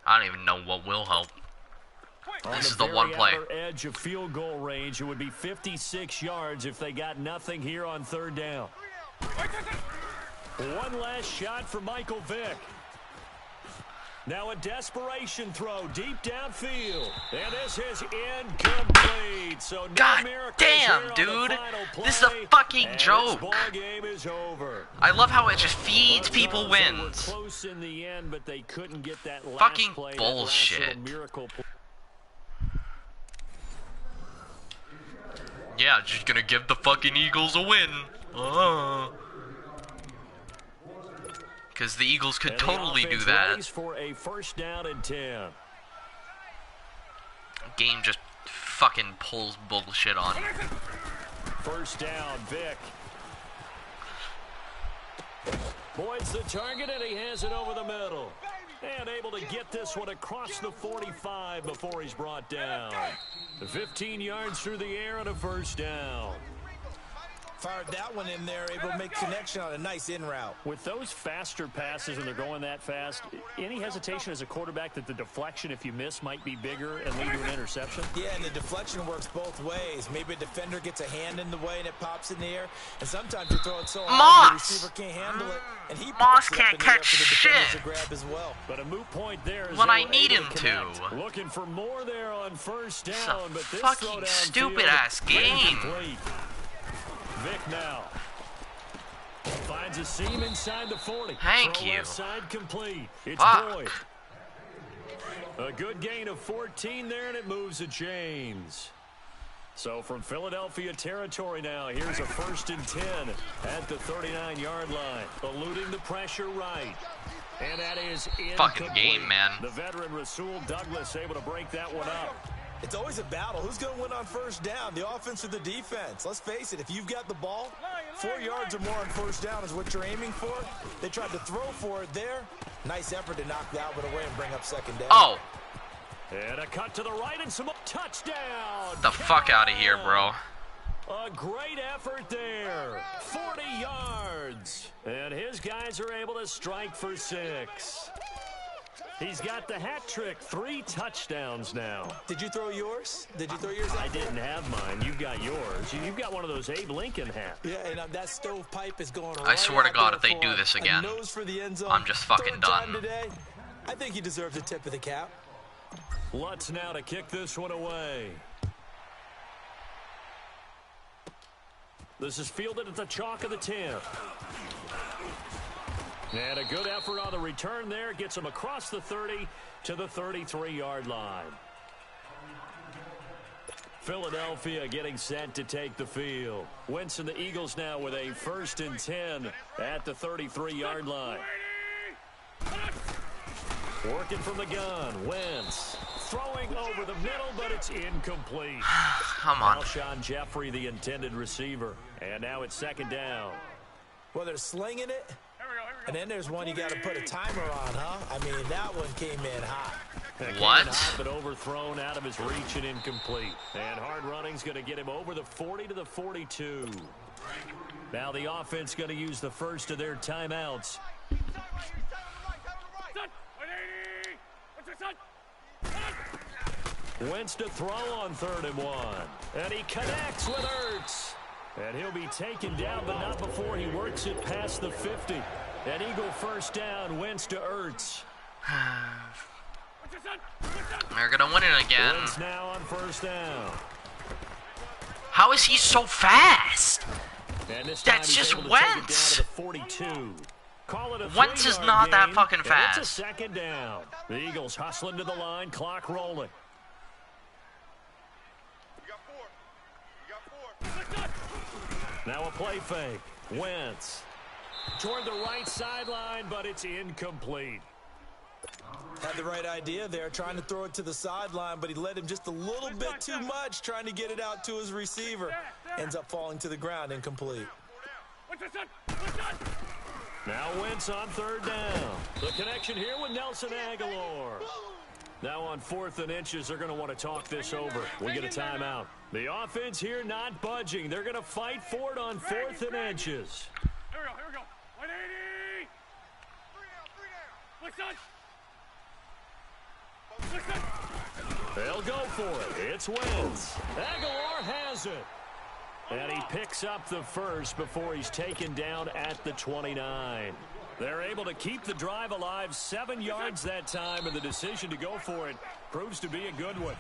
I don't even know what will help. This is the one play. On the very outer edge of field goal range, it would be 56 yards if they got nothing here on 3rd down. One last shot for Michael Vick. Now a desperation throw deep downfield. And this is incomplete. So no God miracles damn, here on dude. the final play. This is a fucking And joke. This ball game is over. I love how it just feeds Both people teams were wins. close in the end, but they couldn't get that last Fucking play, bullshit. That last little miracle play. Yeah, just gonna give the fucking Eagles a win. Because the Eagles could And the totally do offense that. readies for a 1st down and 10. Game just fucking pulls bullshit on. 1st down, Vic. Boyd's the target, and he has it over the middle. And able to get this one across the 45 before he's brought down. 15 yards through the air and a 1st down. Fired that one in there, able to make connection on a nice in route. With those faster passes and they're going that fast, any hesitation as a quarterback that the deflection, if you miss, might be bigger and lead to an interception? Yeah, and the deflection works both ways. Maybe a defender gets a hand in the way and it pops in the air. And sometimes you throw it so hard the receiver can't handle it. And he Moss pops it up can't in the air catch for the defenders shit. to grab as well. But a moot point there is When they I were need able him connect. to. Looking for more there on 1st It's down, a but this fucking throw stupid-ass game. incomplete. Vic now finds a seam inside the 40. Thank Throw you. left side complete. It's Fuck. Boyd. A good gain of 14 there, and it moves the chains. So from Philadelphia territory now, here's a 1st and 10 at the 39-yard line. Eluding the pressure right. And that is incomplete. Fucking game, man. The veteran Rasul Douglas able to break that one up. It's always a battle. Who's going to win on 1st down, the offense or the defense? Let's face it, if you've got the ball, 4 yards or more on 1st down is what you're aiming for. They tried to throw for it there. Nice effort to knock that one away and bring up 2nd down. Oh, And a cut to the right and some touchdown. the fuck out of here, bro. A great effort there. 40 yards. And his guys are able to strike for 6. He's got the hat trick. 3 touchdowns now. Did you throw yours? Did you throw yours out I there? didn't have mine. You've got yours. You've got one of those Abe Lincoln hats. Yeah, and that stovepipe is going I swear to God, if they do this again, nose for the end zone. I'm just fucking 3rd time done. today. I think he deserves a tip of the cap. Lutz now to kick this one away. This is fielded at the chalk of the 10. And a good effort on the return there. Gets him across the 30 to the 33-yard line. Philadelphia getting set to take the field. Wentz and the Eagles now with a 1st and 10 at the 33-yard line. Working from the gun. Wentz throwing over the middle, but it's incomplete. Come on. Alshon Jeffrey, the intended receiver. And now it's 2nd down. Well, they're slinging it. And then there's one you got to put a timer on, huh? I mean, that one came in hot. What? Hot, but overthrown out of his reach and incomplete. And hard running's going to get him over the 40 to the 42. Now the offense going to use the first of their timeouts. Wentz to throw on 3rd and 1. And he connects with Ertz. And he'll be taken down, but not before he works it past the 50. An Eagle 1st down, Wentz to Ertz. They're going to win it again. Wentz now on 1st down. How is he so fast? And this time That's he's just able to take it down Wentz. to the 42. Call it a Wentz is 3-yard not that gain, fucking and fast. It's a 2nd down. The Eagles hustling to the line, clock rolling. Now a play fake. Wentz toward the right sideline, but it's incomplete. Had the right idea there, trying to throw it to the sideline, but he led him just a little bit too much, trying to get it out to his receiver. Ends up falling to the ground, incomplete. Now Wentz on 3rd down. The connection here with Nelson Aguilar. Now on 4th and inches, they're going to want to talk this over. We get a timeout. The offense here not budging. They're going to fight for it on 4th and inches. Here we go. 180. 3 down. They'll go for it. It's Wentz. Aguilar has it. And he picks up the first before he's taken down at the 29. They're able to keep the drive alive, 7 yards that time, and the decision to go for it proves to be a good one.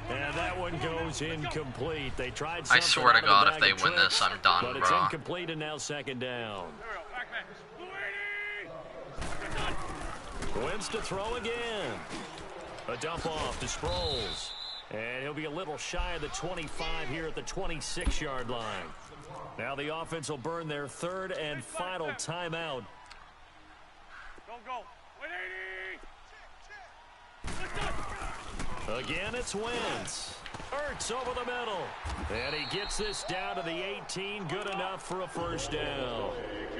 And that one goes incomplete. They tried something. I swear to God, if they win tricks, this, I'm done, but it's bro. incomplete, and now 2nd down. Wentz to throw again. A dump off to Sproles. And he'll be a little shy of the 25 here at the 26-yard line. Now the offense will burn their 3rd and final timeout. Go. 180. Again, it's Wentz. Ertz over the middle. And he gets this down to the 18. Good enough for a 1st down.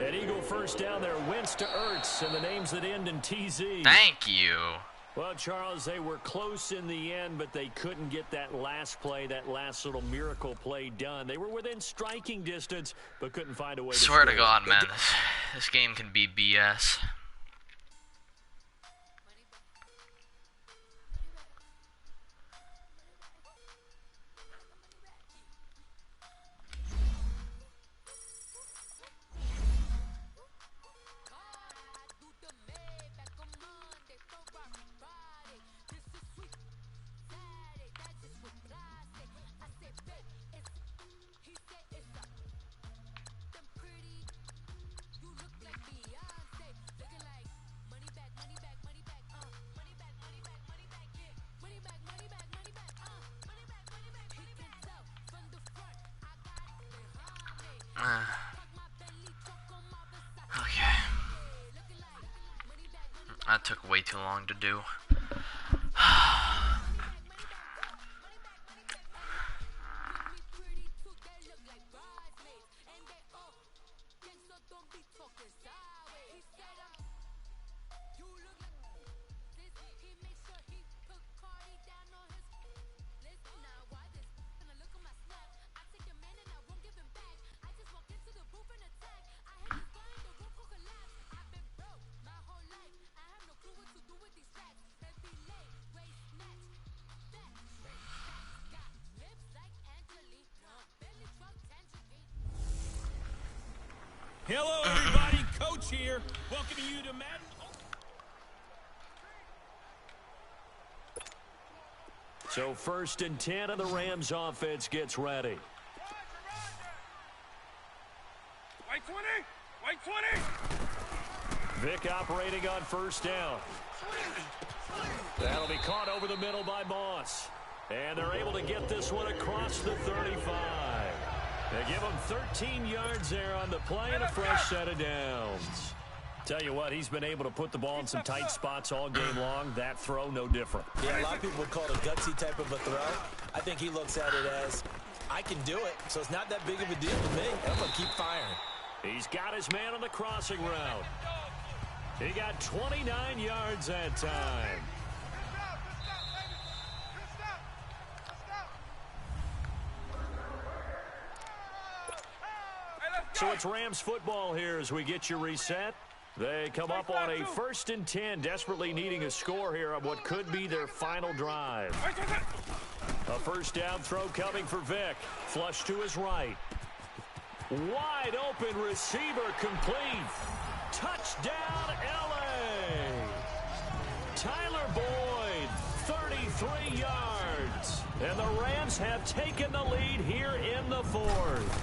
An Eagle 1st down there. Wentz to Ertz. And the names that end in TZ. Thank you. Well, Charles, they were close in the end, but they couldn't get that last play, that last little miracle play done. They were within striking distance, but couldn't find a way to Swear to score. God, man, this game can be BS. Okay. That took way too long to do. Hello, everybody. Coach here. Welcoming you to Madden. So 1st and 10, and the Rams offense gets ready. Vic operating on first down. That'll be caught over the middle by Moss. And they're able to get this one across the 35. They give him 13 yards there on the play and a fresh set of downs. Tell you what, he's been able to put the ball in some tight spots all game long. That throw, no different. Yeah, a lot of people would call it a gutsy type of a throw. I think he looks at it as, I can do it, so it's not that big of a deal to me. I'm going to keep firing. He's got his man on the crossing route. He got 29 yards that time. So it's Rams football here as we get you reset. They come up on a 1st and 10, desperately needing a score here on what could be their final drive. A first down throw coming for Vic. Flush to his right. Wide open receiver complete. Touchdown, L.A. Tyler Boyd, 33 yards. And the Rams have taken the lead here in the 4th.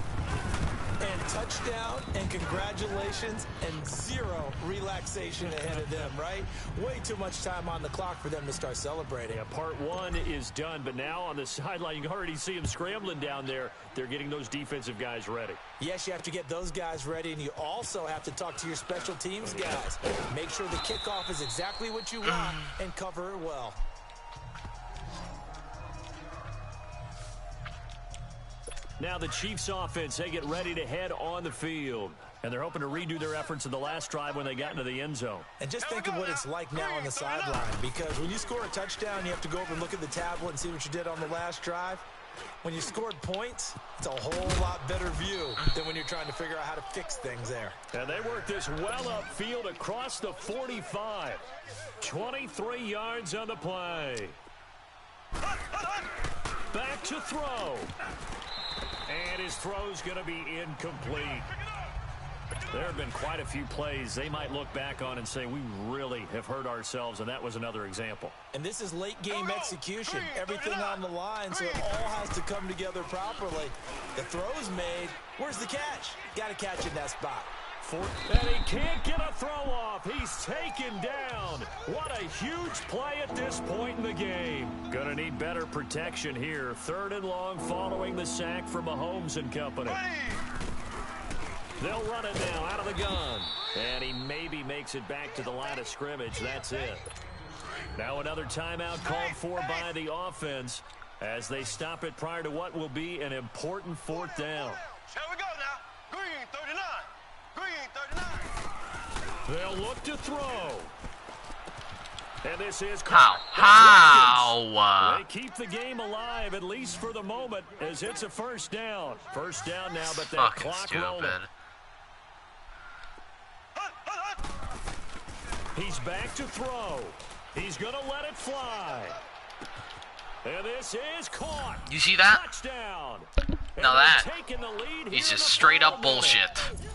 And touchdown, and congratulations, and zero relaxation ahead of them, right? Way too much time on the clock for them to start celebrating. Yeah, part one is done, but now on the sideline, you can already see them scrambling down there. They're getting those defensive guys ready. Yes, you have to get those guys ready, and you also have to talk to your special teams guys. Make sure the kickoff is exactly what you want and cover it well. Now the Chiefs offense, they get ready to head on the field. And they're hoping to redo their efforts in the last drive when they got into the end zone. And just think of what it's like now on the sideline. Because when you score a touchdown, you have to go over and look at the tablet and see what you did on the last drive. When you scored points, it's a whole lot better view than when you're trying to figure out how to fix things there. And they work this well upfield across the 45. 23 yards on the play. Back to throw. And his throw's going to be incomplete. There have been quite a few plays they might look back on and say, we really have hurt ourselves, and that was another example. And this is late-game execution. Everything on the line, so it all has to come together properly. The throw's made. Where's the catch? Got to catch in that spot. And he can't get a throw off. He's taken down. What a huge play at this point in the game. Gonna need better protection here. 3rd and long following the sack from Mahomes and company. They'll run it now out of the gun. And he maybe makes it back to the line of scrimmage. That's it. Now another timeout called for by the offense as they stop it prior to what will be an important 4th down. Here we go now. Green 39. Green 39. They'll look to throw. And this is How? They keep the game alive, at least for the moment, as it's a first down. First down now, but that Fucking clock stupid. rolling. He's back to throw. He's going to let it fly. And this is caught. You see that? Touchdown. Now that is just straight up bullshit.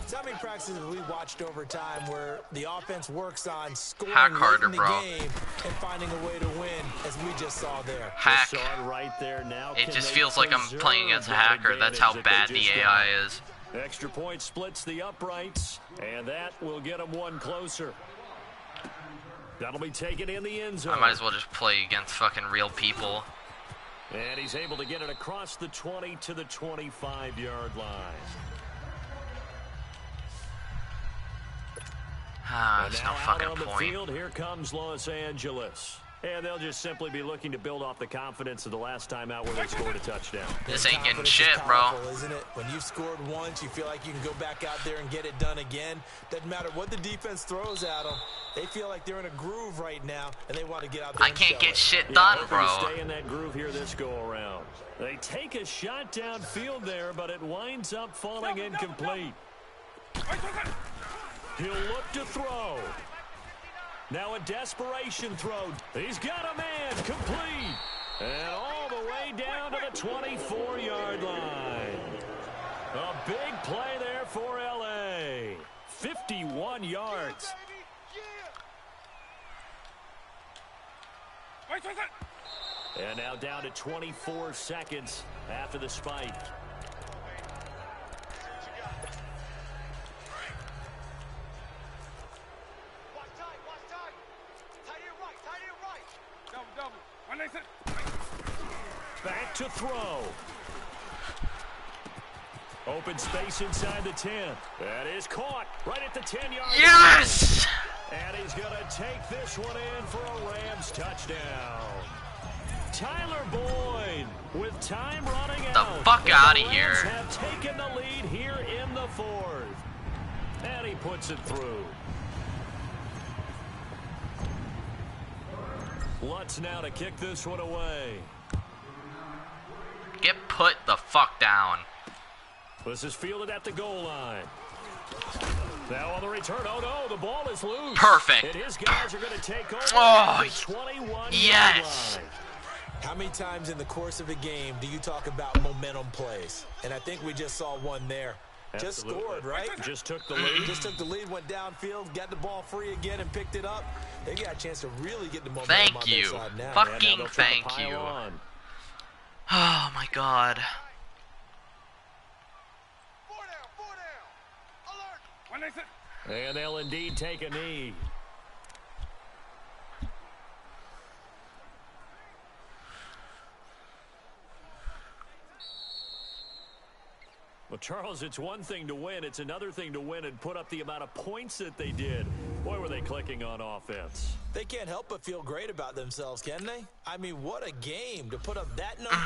So how many practices have we watched over time where the offense works on scoring Hack late harder, in the bro. game and finding a way to win, as we just saw there? Hack. Just saw it right there. Now It can just they feels like I'm preserve playing against a that hacker. That's how advantage bad that they the just AI got? is. Extra point splits the uprights, and that will get them one closer. That'll be taken in the end zone. I might as well just play against fucking real people. And he's able to get it across the 20 to the 25-yard line. There's And no now out fucking on the point. field, here comes Los Angeles. And they'll just simply be looking to build off the confidence of the last time out where they scored a touchdown. This ain't getting Confidence is shit, bro. powerful, isn't it? When you've scored once, you feel like you can go back out there and get it done again. Doesn't matter what the defense throws at them. They feel like they're in a groove right now, and they want to get out there I and can't show get it. shit done, hoping bro. to stay in that groove here this go-around. They take a shot downfield there, but it winds up falling incomplete. He'll look to throw. Now a desperation throw. He's got a man complete. And all the way down to the 24-yard line. A big play there for L.A. 51 yards. And now down to 24 seconds after the spike. Back to throw. Open space inside the 10. That is caught right at the 10-yard line. Yes! And he's going to take this one in for a Rams touchdown. Tyler Boyd with time running out. The fuck out of here. The Rams have taken the lead here in the fourth. And he puts it through. Lutz now to kick this one away. Get put the fuck down. This is fielded at the goal line. Now on the return. Oh no, the ball is loose. Perfect. And his guys are going to take over Oh, the 21-yard yes. line. How many times in the course of a game do you talk about momentum plays? And I think we just saw one there. Absolutely. Just scored, right? Just took the lead. Just took the lead, went downfield, got the ball free again, and picked it up. They got a chance to really get the momentum Thank on you. their side now. Fucking Now try to thank pile you. on. Oh my god. 4 down. Alert. And they'll indeed take a knee. Well, Charles, it's one thing to win. It's another thing to win and put up the amount of points that they did. Boy, were they clicking on offense. They can't help but feel great about themselves, can they? I mean, what a game to put up that number.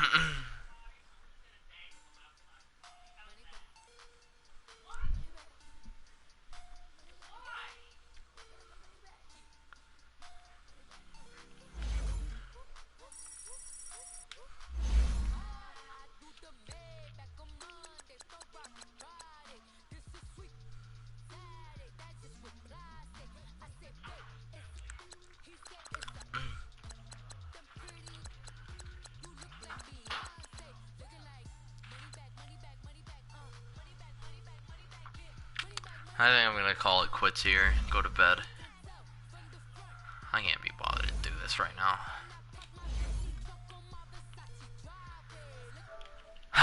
I think I'm gonna call it quits here and go to bed. I can't be bothered to do this right now.